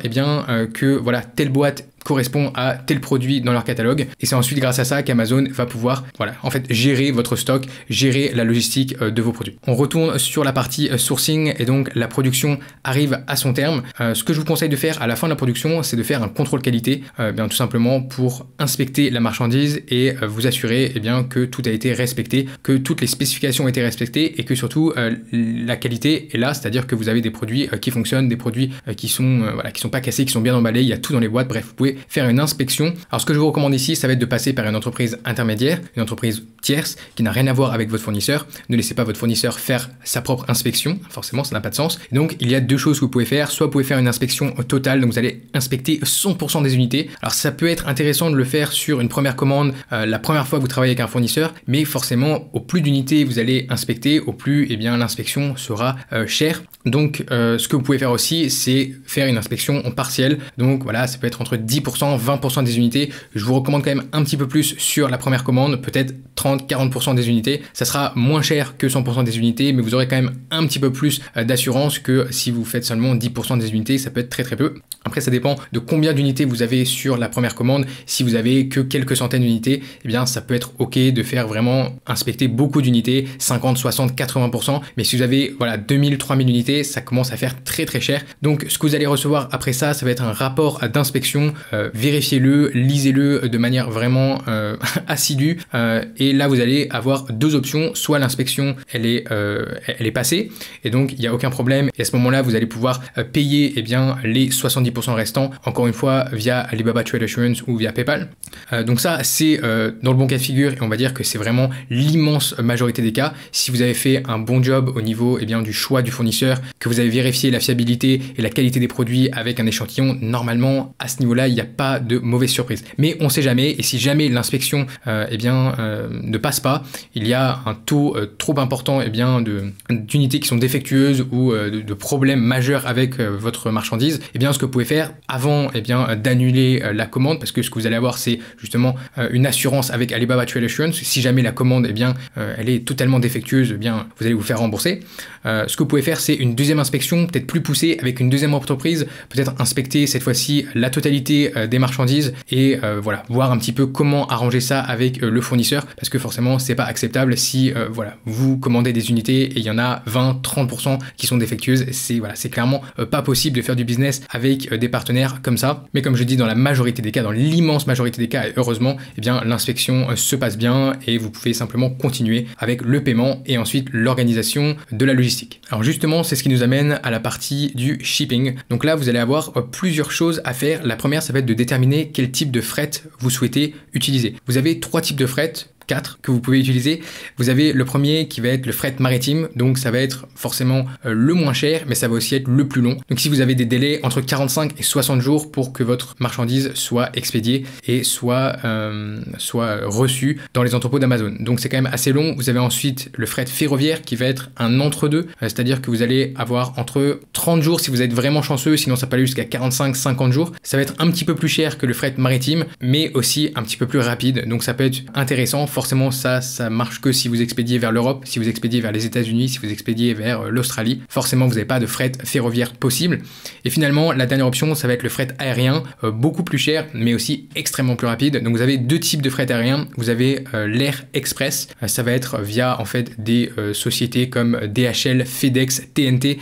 que voilà, telle boîte correspond à tel produit dans leur catalogue et c'est ensuite grâce à ça qu'Amazon va pouvoir gérer votre stock, gérer la logistique de vos produits. On retourne sur la partie sourcing et donc la production arrive à son terme. Ce que je vous conseille de faire à la fin de la production, c'est de faire un contrôle qualité, tout simplement pour inspecter la marchandise et vous assurer que tout a été respecté, que toutes les spécifications ont été respectées et que surtout la qualité est là, c'est-à-dire que vous avez des produits qui fonctionnent, des produits qui sont pas cassés, qui sont bien emballés, il y a tout dans les boîtes, bref, vous pouvez pouvez faire une inspection. Alors ce que je vous recommande ici, ça va être de passer par une entreprise intermédiaire, une entreprise tierce qui n'a rien à voir avec votre fournisseur. Ne laissez pas votre fournisseur faire sa propre inspection, forcément ça n'a pas de sens. Et donc il y a deux choses que vous pouvez faire, soit vous pouvez faire une inspection totale, donc vous allez inspecter 100% des unités. Alors ça peut être intéressant de le faire sur une première commande, la première fois que vous travaillez avec un fournisseur, mais forcément au plus d'unités vous allez inspecter, au plus l'inspection sera chère. Donc ce que vous pouvez faire aussi, c'est faire une inspection en partiel. Donc voilà, ça peut être entre 10%, 20% des unités. Je vous recommande quand même un petit peu plus sur la première commande, peut-être 30-40% des unités. Ça sera moins cher que 100% des unités, mais vous aurez quand même un petit peu plus d'assurance que si vous faites seulement 10% des unités, ça peut être très très peu. Après, ça dépend de combien d'unités vous avez sur la première commande. Si vous avez que quelques centaines d'unités, eh bien, ça peut être OK de faire vraiment inspecter beaucoup d'unités, 50, 60, 80%. Mais si vous avez, voilà, 2000, 3000 unités, ça commence à faire très, très cher. Donc, ce que vous allez recevoir après ça, ça va être un rapport d'inspection. Vérifiez-le, lisez-le de manière vraiment assidue. Et là, vous allez avoir deux options. Soit l'inspection, elle est passée. Et donc, il n'y a aucun problème. Et à ce moment-là, vous allez pouvoir payer, eh bien, les 70% restants, encore une fois, via Alibaba Trade Assurance ou via PayPal. Donc ça, c'est dans le bon cas de figure, et on va dire que c'est vraiment l'immense majorité des cas. Si vous avez fait un bon job au niveau du choix du fournisseur, que vous avez vérifié la fiabilité et la qualité des produits avec un échantillon, normalement, à ce niveau-là, il n'y a pas de mauvaise surprise. Mais on ne sait jamais, et si jamais l'inspection ne passe pas, il y a un taux trop important d'unités qui sont défectueuses ou de problèmes majeurs avec votre marchandise, ce que vous pouvez faire avant d'annuler la commande, parce que ce que vous allez avoir, c'est justement une assurance avec Alibaba Trade Assurance. Si jamais la commande elle est totalement défectueuse, vous allez vous faire rembourser. Ce que vous pouvez faire, c'est une deuxième inspection, peut-être plus poussée, avec une deuxième entreprise, peut-être inspecter cette fois-ci la totalité des marchandises et voir un petit peu comment arranger ça avec le fournisseur, parce que forcément c'est pas acceptable si vous commandez des unités et il y en a 20-30% qui sont défectueuses. C'est clairement pas possible de faire du business avec des partenaires comme ça. Mais comme je dis, dans la majorité des cas, dans l'immense majorité des cas, et heureusement, l'inspection se passe bien et vous pouvez simplement continuer avec le paiement et ensuite l'organisation de la logistique. Alors justement, c'est ce qui nous amène à la partie du shipping. Donc là, vous allez avoir plusieurs choses à faire. La première, ça va être de déterminer quel type de fret vous souhaitez utiliser. Vous avez trois types de fret. 4 que vous pouvez utiliser. Vous avez le premier qui va être le fret maritime, donc ça va être forcément le moins cher, mais ça va aussi être le plus long. Donc si vous avez des délais entre 45 et 60 jours pour que votre marchandise soit expédiée et soit reçue dans les entrepôts d'Amazon. Donc c'est quand même assez long. Vous avez ensuite le fret ferroviaire qui va être un entre-deux, c'est-à-dire que vous allez avoir entre 30 jours si vous êtes vraiment chanceux, sinon ça peut aller jusqu'à 45-50 jours. Ça va être un petit peu plus cher que le fret maritime, mais aussi un petit peu plus rapide, donc ça peut être intéressant. Forcément, ça marche que si vous expédiez vers l'Europe, si vous expédiez vers les États-Unis, si vous expédiez vers l'Australie. Forcément, vous n'avez pas de fret ferroviaire possible. Et finalement, la dernière option, ça va être le fret aérien, beaucoup plus cher, mais aussi extrêmement plus rapide. Donc, vous avez deux types de fret aérien. Vous avez l'Air Express. Ça va être via des sociétés comme DHL, FedEx, TNT,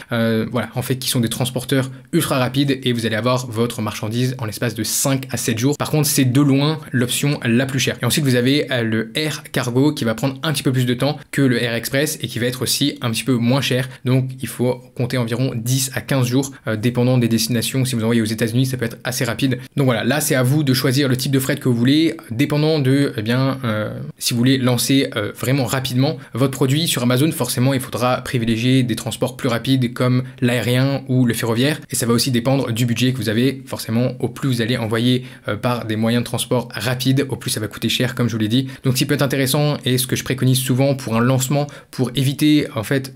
qui sont des transporteurs ultra rapides et vous allez avoir votre marchandise en l'espace de 5 à 7 jours. Par contre, c'est de loin l'option la plus chère. Et ensuite, vous avez le Air Cargo qui va prendre un petit peu plus de temps que le Air Express et qui va être aussi un petit peu moins cher. Donc il faut compter environ 10 à 15 jours dépendant des destinations. Si vous envoyez aux États-Unis, ça peut être assez rapide. Donc voilà, là c'est à vous de choisir le type de fret que vous voulez, dépendant de si vous voulez lancer vraiment rapidement votre produit sur Amazon. Forcément, il faudra privilégier des transports plus rapides comme l'aérien ou le ferroviaire, et ça va aussi dépendre du budget que vous avez. Forcément, au plus vous allez envoyer par des moyens de transport rapides, au plus ça va coûter cher, comme je vous l'ai dit. Donc ce qui peut être intéressant et ce que je préconise souvent pour un lancement, pour éviter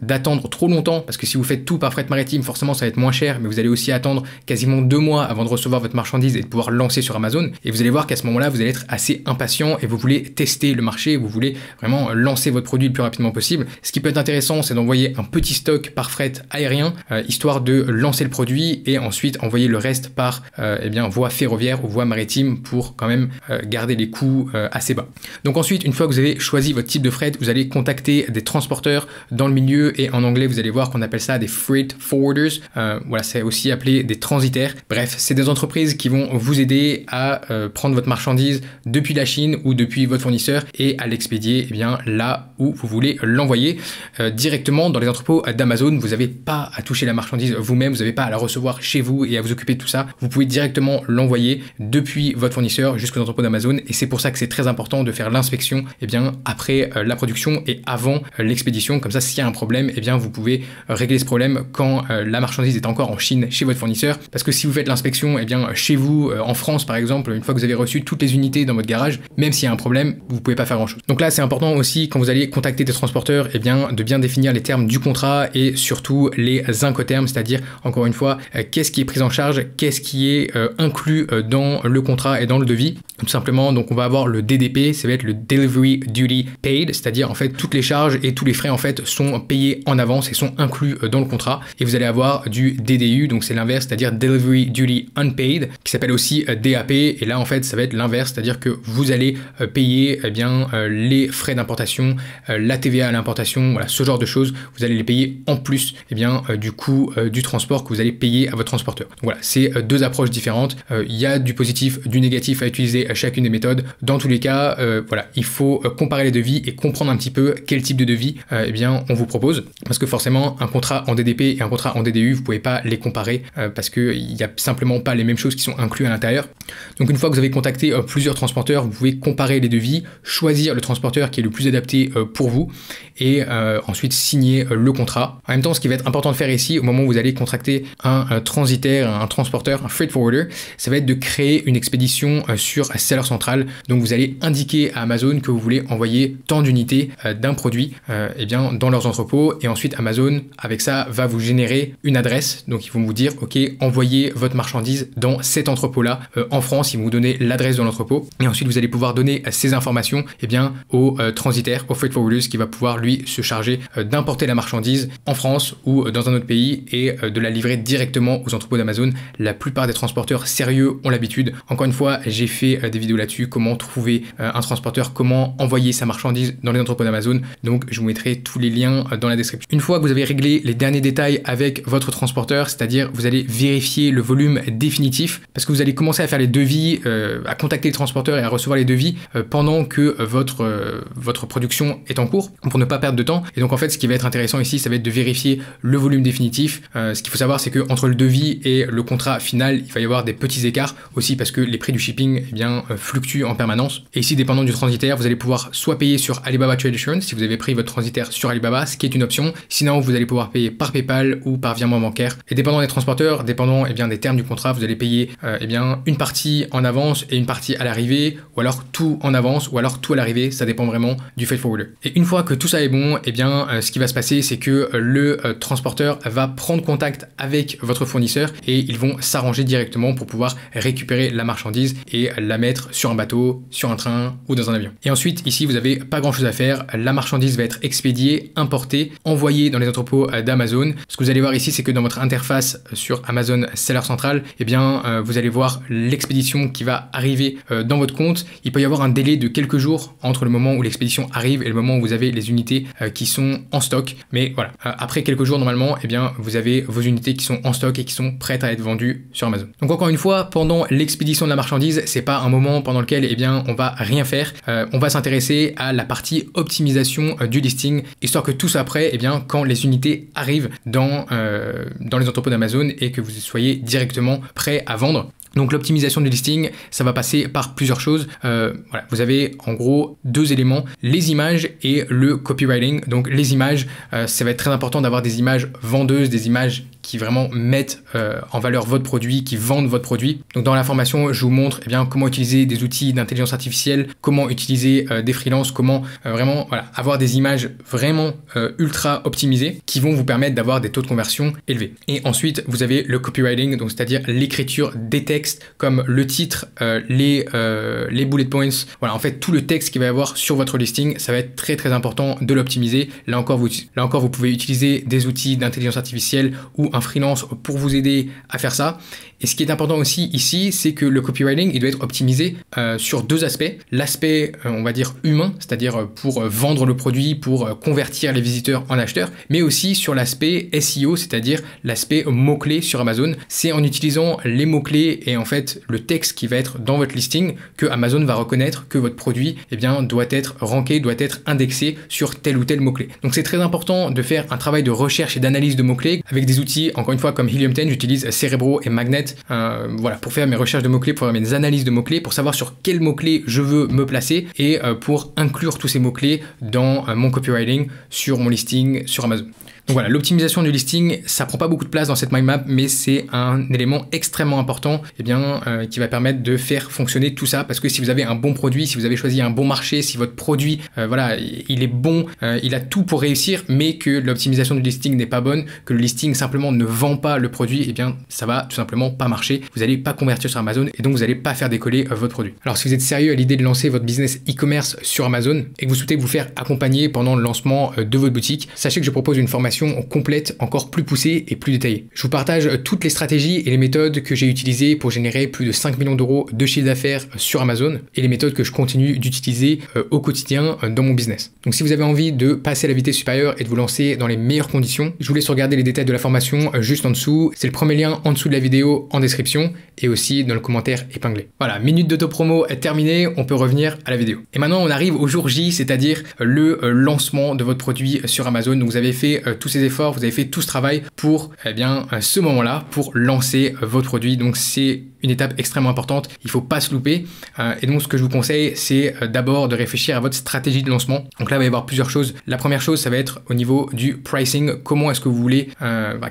d'attendre trop longtemps, parce que si vous faites tout par fret maritime, forcément ça va être moins cher, mais vous allez aussi attendre quasiment 2 mois avant de recevoir votre marchandise et de pouvoir lancer sur Amazon. Et vous allez voir qu'à ce moment-là, vous allez être assez impatient et vous voulez tester le marché, vous voulez vraiment lancer votre produit le plus rapidement possible. Ce qui peut être intéressant, c'est d'envoyer un petit stock par fret aérien, histoire de lancer le produit et ensuite envoyer le reste par voie ferroviaire ou voie maritime pour quand même garder les coûts assez bas. Donc ensuite, une fois que vous avez choisi votre type de fret, vous allez contacter des transporteurs dans le milieu et en anglais, vous allez voir qu'on appelle ça des freight forwarders. Voilà, c'est aussi appelé des transitaires. Bref, c'est des entreprises qui vont vous aider à prendre votre marchandise depuis la Chine ou depuis votre fournisseur et à l'expédier là où vous voulez l'envoyer directement dans les entrepôts d'Amazon. Vous n'avez pas à toucher la marchandise vous-même, vous n'avez pas à la recevoir chez vous et à vous occuper de tout ça. Vous pouvez directement l'envoyer depuis votre fournisseur jusqu'aux entrepôts d'Amazon et c'est pour ça que c'est très important de faire l'inspection après la production et avant l'expédition. Comme ça, s'il y a un problème, vous pouvez régler ce problème quand la marchandise est encore en Chine chez votre fournisseur. Parce que si vous faites l'inspection chez vous, en France par exemple, une fois que vous avez reçu toutes les unités dans votre garage, même s'il y a un problème, vous pouvez pas faire grand chose. Donc là, c'est important aussi quand vous allez contacter des transporteurs, de bien définir les termes du contrat et surtout les incoterms, c'est-à-dire encore une fois, qu'est-ce qui est pris en charge, qu'est-ce qui est inclus dans le contrat et dans le devis. Tout simplement, donc on va avoir le DDP, ça va être le Delivery Duty Paid, c'est-à-dire en fait toutes les charges et tous les frais en fait sont payés en avance et sont inclus dans le contrat. Et vous allez avoir du DDU, donc c'est l'inverse, c'est-à-dire Delivery Duty Unpaid, qui s'appelle aussi DAP. Et là en fait ça va être l'inverse, c'est-à-dire que vous allez payer les frais d'importation, la TVA à l'importation, voilà, ce genre de choses, vous allez les payer en plus du coût du transport que vous allez payer à votre transporteur. Donc voilà, c'est deux approches différentes. Il y a du positif, du négatif à utiliser à chacune des méthodes. Dans tous les cas, voilà, il faut comparer les devis et comprendre un petit peu quel type de devis on vous propose. Parce que forcément, un contrat en DDP et un contrat en DDU, vous pouvez pas les comparer parce qu'il n'y a simplement pas les mêmes choses qui sont incluses à l'intérieur. Donc une fois que vous avez contacté plusieurs transporteurs, vous pouvez comparer les devis, choisir le transporteur qui est le plus adapté pour vous et ensuite signer le contrat. En même temps, ce qui va être important de faire ici, au moment où vous allez contracter un transitaire, un transporteur, un freight forwarder, ça va être de créer une expédition sur Seller Central. Donc vous allez indiquer à Amazon que vous voulez envoyer tant d'unités d'un produit dans leurs entrepôts et ensuite Amazon avec ça va vous générer une adresse. Donc ils vont vous dire ok, envoyez votre marchandise dans cet entrepôt là en France, ils vont vous donner l'adresse de l'entrepôt et ensuite vous allez pouvoir donner ces informations au transitaire, au freight forwarder qui va pouvoir lui se charger d'importer la marchandise en France ou dans un autre pays et de la livrer directement aux entrepôts d'Amazon. La plupart des transporteurs sérieux ont l'habitude. Encore une fois, j'ai fait des vidéos là-dessus, comment trouver un transporteur, comment envoyer sa marchandise dans les entrepôts d'Amazon. Donc je vous mettrai tous les liens dans la description. Une fois que vous avez réglé les derniers détails avec votre transporteur, c'est-à-dire vous allez vérifier le volume définitif parce que vous allez commencer à faire les devis, à contacter les transporteurs et à recevoir les devis pendant que votre production est en cours pour ne pas perdre de temps. Et donc en fait, ce qui va être intéressant ici, ça va être de vérifier le volume définitif. Ce qu'il faut savoir, c'est que entre le devis et le contrat final, il va y avoir des petits écarts aussi parce que les prix du shipping fluctuent en permanence. Et ici, dépendant du transitaire, vous allez pouvoir soit payer sur Alibaba Trade Assurance si vous avez pris votre transitaire sur Alibaba, ce qui est une option. Sinon, vous allez pouvoir payer par PayPal ou par virement bancaire. Et dépendant des transporteurs, dépendant des termes du contrat, vous allez payer une partie en avance et une partie à l'arrivée, ou alors tout en avance, ou alors tout à l'arrivée. Ça dépend vraiment du freight forwarder. Et une fois que tout ça est bon, ce qui va se passer, c'est que le transporteur va prendre contact avec votre fournisseur et ils vont s'arranger directement pour pouvoir récupérer la marchandise et la mettre sur un bateau, sur un train ou dans un avion. Et ensuite, ici, vous n'avez pas grand chose à faire. La marchandise va être expédiée, importée, envoyée dans les entrepôts d'Amazon. Ce que vous allez voir ici, c'est que dans votre interface sur Amazon Seller Central, vous allez voir l'expédition qui va arriver dans votre compte. Il peut y avoir un délai de quelques jours entre le moment où l'expédition arrive et le moment où vous avez les unités qui sont en stock. Mais voilà, après quelques jours, normalement, vous avez vos unités qui sont en stock et qui sont prêtes à être vendues sur Amazon. Donc encore une fois, pendant l'expédition de la marchandise, c'est pas un moment pendant lequel on va rien faire. On va s'intéresser à la partie optimisation du listing, histoire que tout ça après, quand les unités arrivent dans les entrepôts d'Amazon et que vous soyez directement prêt à vendre. Donc l'optimisation du listing, ça va passer par plusieurs choses. Voilà, vous avez en gros deux éléments, les images et le copywriting. Donc les images, ça va être très important d'avoir des images vendeuses, des images qui vraiment mettent en valeur votre produit, qui vendent votre produit. Donc dans la formation, je vous montre comment utiliser des outils d'intelligence artificielle, comment utiliser des freelances, comment vraiment avoir des images vraiment ultra optimisées qui vont vous permettre d'avoir des taux de conversion élevés. Et ensuite, vous avez le copywriting, donc c'est-à-dire l'écriture des textes texte comme le titre, les bullet points, voilà, en fait tout le texte qu'il va y avoir sur votre listing, ça va être très très important de l'optimiser. Là encore vous pouvez utiliser des outils d'intelligence artificielle ou un freelance pour vous aider à faire ça. Et ce qui est important aussi ici, c'est que le copywriting, il doit être optimisé sur deux aspects. L'aspect, on va dire humain, c'est-à-dire pour vendre le produit, pour convertir les visiteurs en acheteurs, mais aussi sur l'aspect SEO, c'est-à-dire l'aspect mots-clés sur Amazon. C'est en utilisant les mots-clés et en fait le texte qui va être dans votre listing que Amazon va reconnaître que votre produit doit être ranké, doit être indexé sur tel ou tel mot-clé. Donc c'est très important de faire un travail de recherche et d'analyse de mots-clés avec des outils, encore une fois, comme Helium 10, j'utilise Cerebro et Magnet voilà, pour faire mes recherches de mots-clés, pour faire mes analyses de mots-clés, pour savoir sur quels mots-clés je veux me placer et pour inclure tous ces mots-clés dans mon copywriting sur mon listing sur Amazon. Donc voilà, l'optimisation du listing, ça prend pas beaucoup de place dans cette mind map, mais c'est un élément extrêmement important qui va permettre de faire fonctionner tout ça, parce que si vous avez un bon produit, si vous avez choisi un bon marché, si votre produit, voilà, il est bon, il a tout pour réussir, mais que l'optimisation du listing n'est pas bonne, que le listing simplement ne vend pas le produit, ça va tout simplement pas marcher. Vous n'allez pas convertir sur Amazon et donc vous n'allez pas faire décoller votre produit. Alors si vous êtes sérieux à l'idée de lancer votre business e-commerce sur Amazon et que vous souhaitez vous faire accompagner pendant le lancement de votre boutique, sachez que je propose une formation complète, encore plus poussée et plus détaillée. Je vous partage toutes les stratégies et les méthodes que j'ai utilisées pour générer plus de 5 millions d'euros de chiffre d'affaires sur Amazon et les méthodes que je continue d'utiliser au quotidien dans mon business. Donc si vous avez envie de passer à la vitesse supérieure et de vous lancer dans les meilleures conditions, je vous laisse regarder les détails de la formation juste en dessous. C'est le premier lien en dessous de la vidéo en description et aussi dans le commentaire épinglé. Voilà, minute d'autopromo terminée, on peut revenir à la vidéo. Et maintenant on arrive au jour J, c'est-à-dire le lancement de votre produit sur Amazon. Donc vous avez fait tous ces efforts, vous avez fait tout ce travail pour ce moment-là, pour lancer votre produit. Donc c'est une étape extrêmement importante, il ne faut pas se louper. Et donc ce que je vous conseille, c'est d'abord de réfléchir à votre stratégie de lancement. Donc là, il va y avoir plusieurs choses. La première chose, ça va être au niveau du pricing. Comment est-ce que vous voulez,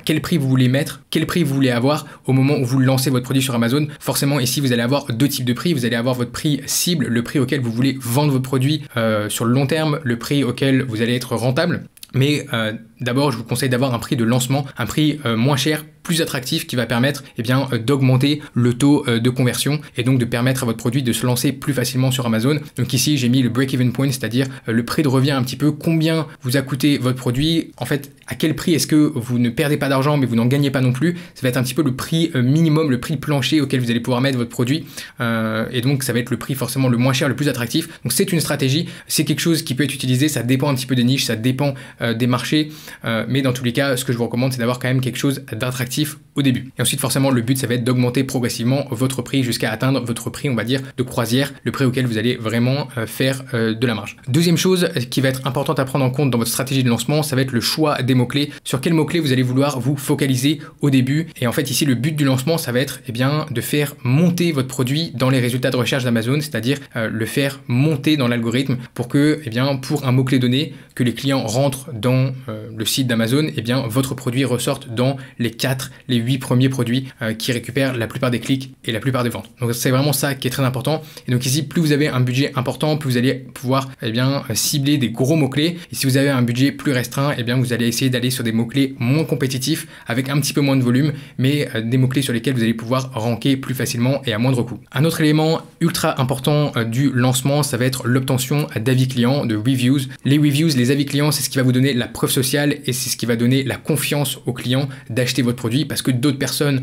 quel prix vous voulez mettre, quel prix vous voulez avoir au moment où vous lancez votre produit sur Amazon. Forcément, ici, vous allez avoir deux types de prix. Vous allez avoir votre prix cible, le prix auquel vous voulez vendre votre produit sur le long terme, le prix auquel vous allez être rentable. Mais d'abord, je vous conseille d'avoir un prix de lancement, un prix moins cher, plus attractif, qui va permettre d'augmenter le taux de conversion et donc de permettre à votre produit de se lancer plus facilement sur Amazon. Donc ici, j'ai mis le break-even point, c'est-à-dire le prix de revient un petit peu, combien vous a coûté votre produit, en fait, à quel prix est-ce que vous ne perdez pas d'argent mais vous n'en gagnez pas non plus. Ça va être un petit peu le prix minimum, le prix plancher auquel vous allez pouvoir mettre votre produit et donc ça va être le prix forcément le moins cher, le plus attractif. Donc c'est une stratégie, c'est quelque chose qui peut être utilisé, ça dépend un petit peu des niches, ça dépend des marchés, mais dans tous les cas, ce que je vous recommande, c'est d'avoir quand même quelque chose d'attractif au début. Et ensuite, forcément, le but, ça va être d'augmenter progressivement votre prix jusqu'à atteindre votre prix, on va dire, de croisière, le prix auquel vous allez vraiment faire de la marge. Deuxième chose qui va être importante à prendre en compte dans votre stratégie de lancement, ça va être le choix des mots-clés. Sur quels mots-clés vous allez vouloir vous focaliser au début. Et en fait, ici, le but du lancement, ça va être de faire monter votre produit dans les résultats de recherche d'Amazon, c'est-à-dire le faire monter dans l'algorithme pour que, pour un mot-clé donné, que les clients rentrent dans le site d'Amazon, votre produit ressorte dans les 4, les 8 premiers produits qui récupèrent la plupart des clics et la plupart des ventes. Donc c'est vraiment ça qui est très important. Et donc ici, plus vous avez un budget important, plus vous allez pouvoir cibler des gros mots-clés. Et si vous avez un budget plus restreint, vous allez essayer d'aller sur des mots-clés moins compétitifs avec un petit peu moins de volume, mais des mots-clés sur lesquels vous allez pouvoir ranker plus facilement et à moindre coût. Un autre élément ultra important du lancement, ça va être l'obtention d'avis clients, de reviews. Les reviews, les avis clients, c'est ce qui va vous donner la preuve sociale et c'est ce qui va donner la confiance aux clients d'acheter votre produit parce que d'autres personnes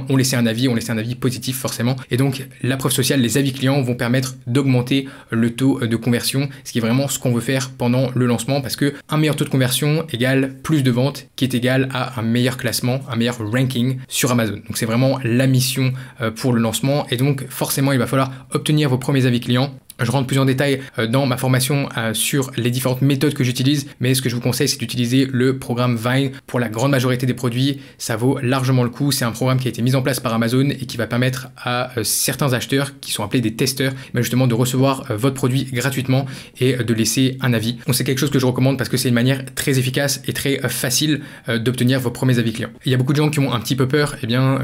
ont laissé un avis positif forcément. Et donc la preuve sociale, les avis clients vont permettre d'augmenter le taux de conversion, ce qui est vraiment ce qu'on veut faire pendant le lancement parce que un meilleur taux de conversion égale plus de ventes qui est égal à un meilleur classement, un meilleur ranking sur Amazon. Donc c'est vraiment la mission pour le lancement et donc forcément il va falloir obtenir vos premiers avis clients. Je rentre plus en détail dans ma formation sur les différentes méthodes que j'utilise, mais ce que je vous conseille, c'est d'utiliser le programme Vine. Pour la grande majorité des produits, ça vaut largement le coup. C'est un programme qui a été mis en place par Amazon et qui va permettre à certains acheteurs, qui sont appelés des testeurs, justement de recevoir votre produit gratuitement et de laisser un avis. Donc c'est quelque chose que je recommande parce que c'est une manière très efficace et très facile d'obtenir vos premiers avis clients. Il y a beaucoup de gens qui ont un petit peu peur,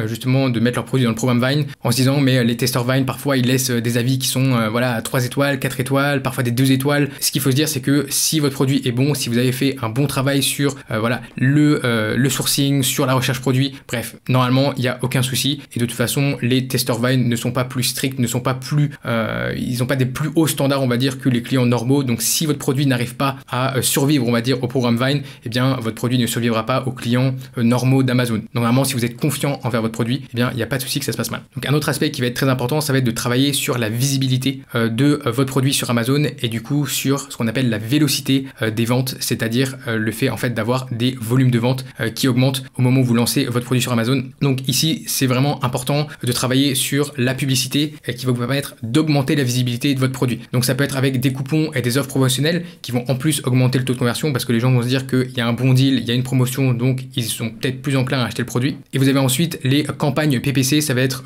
justement, de mettre leur produit dans le programme Vine en se disant, mais les testeurs Vine, parfois, ils laissent des avis qui sont, à 3 3 étoiles, 4 étoiles, parfois des 2 étoiles. Ce qu'il faut se dire, c'est que si votre produit est bon, si vous avez fait un bon travail sur voilà, le sourcing, sur la recherche produit, bref, normalement, il n'y a aucun souci. Et de toute façon, les testeurs Vine ne sont pas plus stricts, ne sont pas plus, ils n'ont pas des plus hauts standards, on va dire, que les clients normaux. Donc, si votre produit n'arrive pas à survivre, on va dire, au programme Vine, eh bien, votre produit ne survivra pas aux clients normaux d'Amazon. Donc, normalement, si vous êtes confiant envers votre produit, eh bien, il n'y a pas de souci que ça se passe mal. Donc, un autre aspect qui va être très important, ça va être de travailler sur la visibilité de votre produit sur Amazon et du coup, sur ce qu'on appelle la vélocité des ventes, c'est-à-dire le fait, en fait, d'avoir des volumes de vente qui augmentent au moment où vous lancez votre produit sur Amazon. Donc, ici, c'est vraiment important de travailler sur la publicité qui va vous permettre d'augmenter la visibilité de votre produit. Donc, ça peut être avec des coupons et des offres promotionnelles qui vont en plus augmenter le taux de conversion parce que les gens vont se dire qu'il y a un bon deal, il y a une promotion, donc ils sont peut-être plus enclins à acheter le produit. Et vous avez ensuite les campagnes PPC, ça va être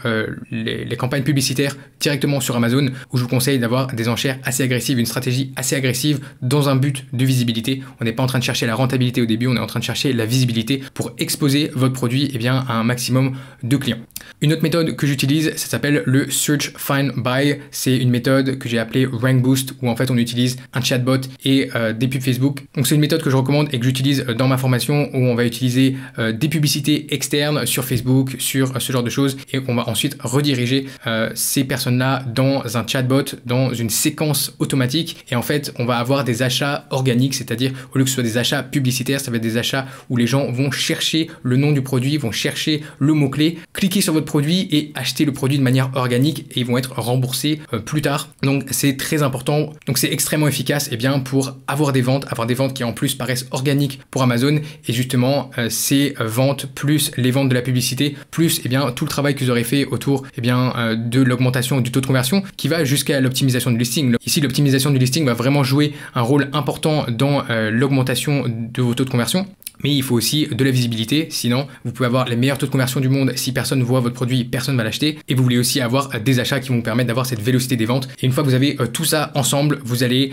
les campagnes publicitaires directement sur Amazon où je vous conseille d'avoir des enchères assez agressives, une stratégie assez agressive dans un but de visibilité. On n'est pas en train de chercher la rentabilité au début, on est en train de chercher la visibilité pour exposer votre produit bien, à un maximum de clients. Une autre méthode que j'utilise, ça s'appelle le Search Find Buy. C'est une méthode que j'ai appelée Rank Boost où en fait on utilise un chatbot et des pubs Facebook. Donc c'est une méthode que je recommande et que j'utilise dans ma formation où on va utiliser des publicités externes sur Facebook, sur ce genre de choses et on va ensuite rediriger ces personnes-là dans un chatbot, dans une séquence automatique et en fait on va avoir des achats organiques, c'est-à-dire au lieu que ce soit des achats publicitaires, ça va être des achats où les gens vont chercher le nom du produit, vont chercher le mot-clé, cliquer sur votre produit et acheter le produit de manière organique et ils vont être remboursés plus tard. Donc c'est très important. Donc c'est extrêmement efficace bien, pour avoir des ventes qui en plus paraissent organiques pour Amazon et justement ces ventes plus les ventes de la publicité plus bien, tout le travail que vous aurez fait autour de l'augmentation du taux de conversion qui va jusqu'à l'optimisation du listing. Ici l'optimisation du listing va vraiment jouer un rôle important dans l'augmentation de vos taux de conversion. Mais il faut aussi de la visibilité, sinon vous pouvez avoir les meilleurs taux de conversion du monde. Si personne voit votre produit, personne ne va l'acheter. Et vous voulez aussi avoir des achats qui vont vous permettre d'avoir cette vélocité des ventes. Et une fois que vous avez tout ça ensemble, vous allez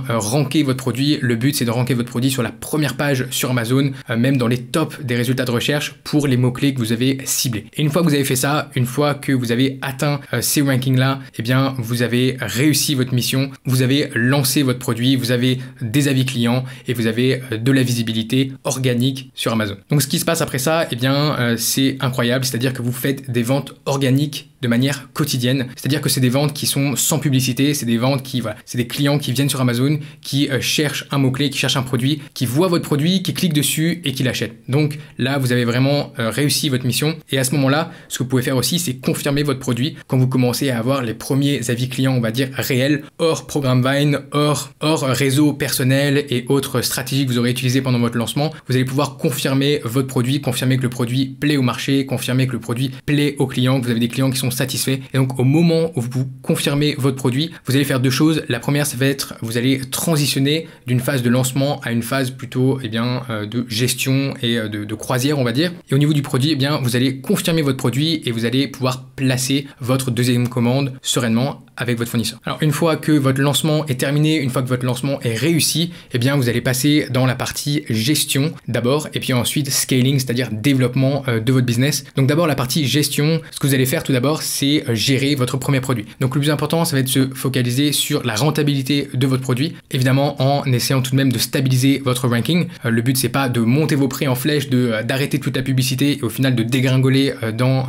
ranker votre produit. Le but, c'est de ranker votre produit sur la première page sur Amazon, même dans les tops des résultats de recherche pour les mots-clés que vous avez ciblés. Et une fois que vous avez fait ça, une fois que vous avez atteint ces rankings-là, vous avez réussi votre mission, vous avez lancé votre produit, vous avez des avis clients et vous avez de la visibilité organique sur Amazon. Donc ce qui se passe après ça, c'est incroyable, c'est-à-dire que vous faites des ventes organiques de manière quotidienne, c'est-à-dire que c'est des ventes qui sont sans publicité, c'est des ventes qui, voilà, c'est des clients qui viennent sur Amazon, qui cherchent un mot-clé, qui cherchent un produit, qui voient votre produit, qui cliquent dessus et qui l'achètent. Donc là, vous avez vraiment réussi votre mission et à ce moment-là, ce que vous pouvez faire aussi, c'est confirmer votre produit quand vous commencez à avoir les premiers avis clients, on va dire, réels, hors programme Vine, hors réseau personnel et autres stratégies que vous aurez utilisées pendant votre lancement. Vous allez pouvoir confirmer votre produit, confirmer que le produit plaît au marché, confirmer que le produit plaît aux clients, que vous avez des clients qui sont satisfaits. Et donc au moment où vous confirmez votre produit, vous allez faire deux choses. La première, ça va être, vous allez transitionner d'une phase de lancement à une phase plutôt de gestion et de croisière, on va dire. Et au niveau du produit, vous allez confirmer votre produit et vous allez pouvoir placer votre deuxième commande sereinement avec votre fournisseur. Alors une fois que votre lancement est terminé, une fois que votre lancement est réussi, vous allez passer dans la partie gestion d'abord et puis ensuite scaling, c'est-à-dire développement de votre business. Donc d'abord la partie gestion, ce que vous allez faire tout d'abord, c'est gérer votre premier produit. Donc le plus important, ça va être de se focaliser sur la rentabilité de votre produit, évidemment en essayant tout de même de stabiliser votre ranking. Le but, c'est pas de monter vos prix en flèche, d'arrêter toute la publicité et au final de dégringoler dans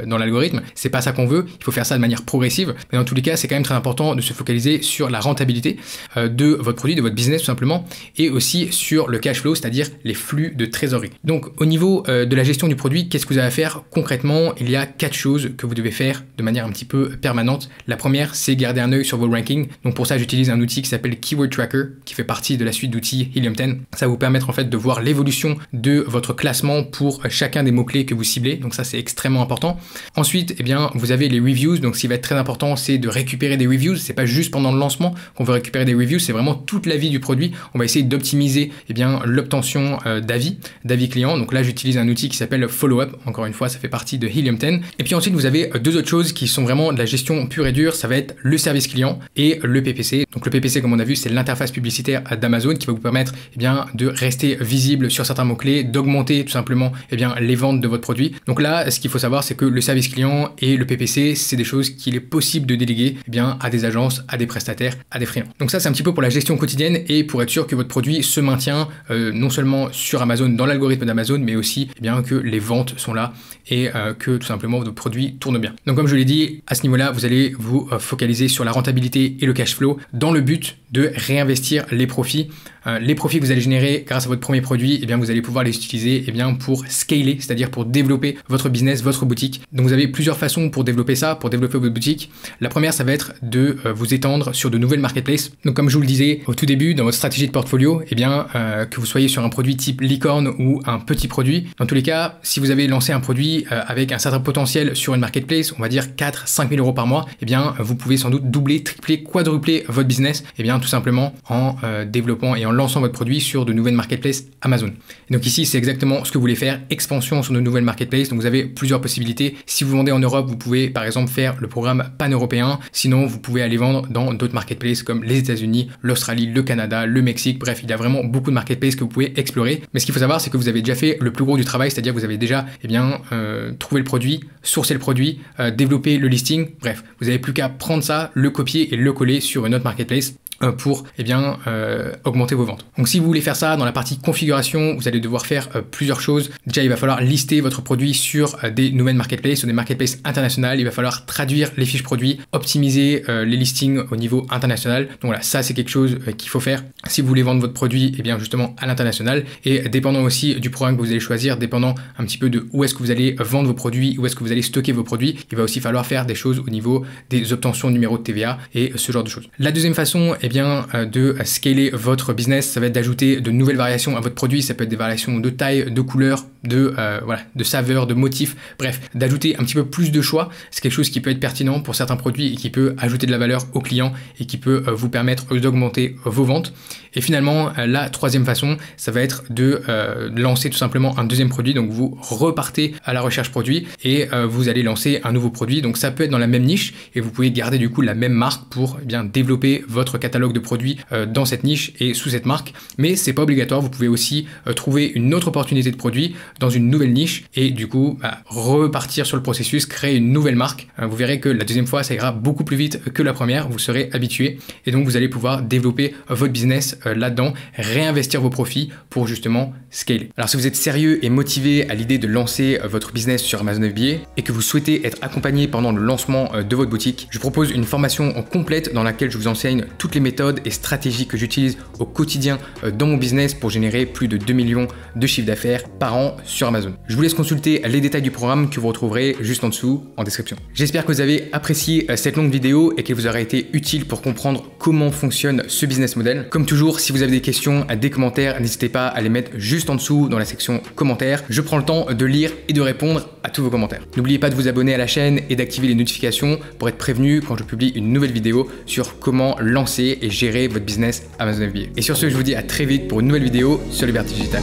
l'algorithme. C'est pas ça qu'on veut. Il faut faire ça de manière progressive. Mais dans tous les cas, c'est quand même très important de se focaliser sur la rentabilité de votre produit, de votre business tout simplement, et aussi sur le cash flow, c'est-à-dire les flux de trésorerie. Donc au niveau de la gestion du produit, qu'est-ce que vous avez à faire concrètement? Il y a 4 choses que vous devez faire de manière un petit peu permanente. La première, c'est garder un œil sur vos rankings. Donc pour ça, j'utilise un outil qui s'appelle Keyword Tracker, qui fait partie de la suite d'outils Helium 10. Ça va vous permettre en fait de voir l'évolution de votre classement pour chacun des mots-clés que vous ciblez. Donc ça, c'est extrêmement important. Ensuite, vous avez les reviews. Donc ce qui va être très important, c'est de récupérer des reviews. C'est pas juste pendant le lancement qu'on veut récupérer des reviews, c'est vraiment toute la vie du produit. On va essayer d'optimiser l'obtention d'avis clients. Donc là, j'utilise un outil qui s'appelle Follow Up. Encore une fois, ça fait partie de Helium 10. Et puis ensuite, vous avez deux autres choses qui sont vraiment de la gestion pure et dure, ça va être le service client et le PPC. Donc le PPC, comme on a vu, c'est l'interface publicitaire d'Amazon qui va vous permettre de rester visible sur certains mots-clés, d'augmenter tout simplement les ventes de votre produit. Donc là, ce qu'il faut savoir, c'est que le service client et le PPC, c'est des choses qu'il est possible de déléguer à des agences, à des prestataires, à des freelances. Donc ça, c'est un petit peu pour la gestion quotidienne et pour être sûr que votre produit se maintient non seulement sur Amazon, dans l'algorithme d'Amazon, mais aussi que les ventes sont là et que tout simplement votre produit tourne bien. Donc comme je l'ai dit, à ce niveau-là, vous allez vous focaliser sur la rentabilité et le cash flow dans le but de réinvestir les profits. Les profits que vous allez générer grâce à votre premier produit, vous allez pouvoir les utiliser pour scaler, c'est-à-dire pour développer votre business, votre boutique. Donc vous avez plusieurs façons pour développer ça, pour développer votre boutique. La première, ça va être de vous étendre sur de nouvelles marketplaces. Donc comme je vous le disais au tout début, dans votre stratégie de portfolio, que vous soyez sur un produit type licorne ou un petit produit, dans tous les cas, si vous avez lancé un produit avec un certain potentiel sur une marketplace, on va dire 4-5 000 euros par mois, vous pouvez sans doute doubler, tripler, quadrupler votre business, tout simplement en développant et en lançant votre produit sur de nouvelles marketplaces Amazon. Et donc ici, c'est exactement ce que vous voulez faire, expansion sur de nouvelles marketplaces. Donc vous avez plusieurs possibilités. Si vous vendez en Europe, vous pouvez par exemple faire le programme pan-européen. Sinon, vous pouvez aller vendre dans d'autres marketplaces comme les États-Unis, l'Australie, le Canada, le Mexique. Bref, il y a vraiment beaucoup de marketplaces que vous pouvez explorer. Mais ce qu'il faut savoir, c'est que vous avez déjà fait le plus gros du travail, c'est-à-dire vous avez déjà trouvé le produit, sourcé le produit, développé le listing. Bref, vous n'avez plus qu'à prendre ça, le copier et le coller sur une autre marketplace pour augmenter vos ventes. Donc si vous voulez faire ça, dans la partie configuration, vous allez devoir faire plusieurs choses. Déjà, il va falloir lister votre produit sur des nouvelles marketplaces, sur des marketplaces internationales. Il va falloir traduire les fiches produits, optimiser les listings au niveau international. Donc voilà, ça c'est quelque chose qu'il faut faire si vous voulez vendre votre produit justement à l'international. Et dépendant aussi du programme que vous allez choisir, dépendant un petit peu de où est-ce que vous allez vendre vos produits, où est-ce que vous allez stocker vos produits, il va aussi falloir faire des choses au niveau des obtentions de numéros de TVA et ce genre de choses. La deuxième façon, de scaler votre business, ça va être d'ajouter de nouvelles variations à votre produit. Ça peut être des variations de taille, de couleur, de saveur, de motifs, bref, d'ajouter un petit peu plus de choix. C'est quelque chose qui peut être pertinent pour certains produits et qui peut ajouter de la valeur aux clients et qui peut vous permettre d'augmenter vos ventes. Et finalement, la troisième façon, ça va être de lancer tout simplement un deuxième produit. Donc vous repartez à la recherche produit et vous allez lancer un nouveau produit. Donc ça peut être dans la même niche et vous pouvez garder du coup la même marque pour développer votre catalogue de produits dans cette niche et sous cette marque, mais c'est pas obligatoire. Vous pouvez aussi trouver une autre opportunité de produit dans une nouvelle niche et du coup repartir sur le processus, créer une nouvelle marque. Vous verrez que la deuxième fois ça ira beaucoup plus vite que la première, vous serez habitué et donc vous allez pouvoir développer votre business là-dedans, réinvestir vos profits pour justement scaler. Alors si vous êtes sérieux et motivé à l'idée de lancer votre business sur Amazon FBA et que vous souhaitez être accompagné pendant le lancement de votre boutique, je propose une formation complète dans laquelle je vous enseigne toutes les méthodes et stratégies que j'utilise au quotidien dans mon business pour générer plus de 2 millions de chiffre d'affaires par an sur Amazon. Je vous laisse consulter les détails du programme que vous retrouverez juste en dessous en description. J'espère que vous avez apprécié cette longue vidéo et qu'elle vous aura été utile pour comprendre comment fonctionne ce business model. Comme toujours, si vous avez des questions, des commentaires, n'hésitez pas à les mettre juste en dessous dans la section commentaires. Je prends le temps de lire et de répondre à tous vos commentaires. N'oubliez pas de vous abonner à la chaîne et d'activer les notifications pour être prévenu quand je publie une nouvelle vidéo sur comment lancer et gérer votre business Amazon FBA. Et sur ce, je vous dis à très vite pour une nouvelle vidéo sur Liberté Digitale.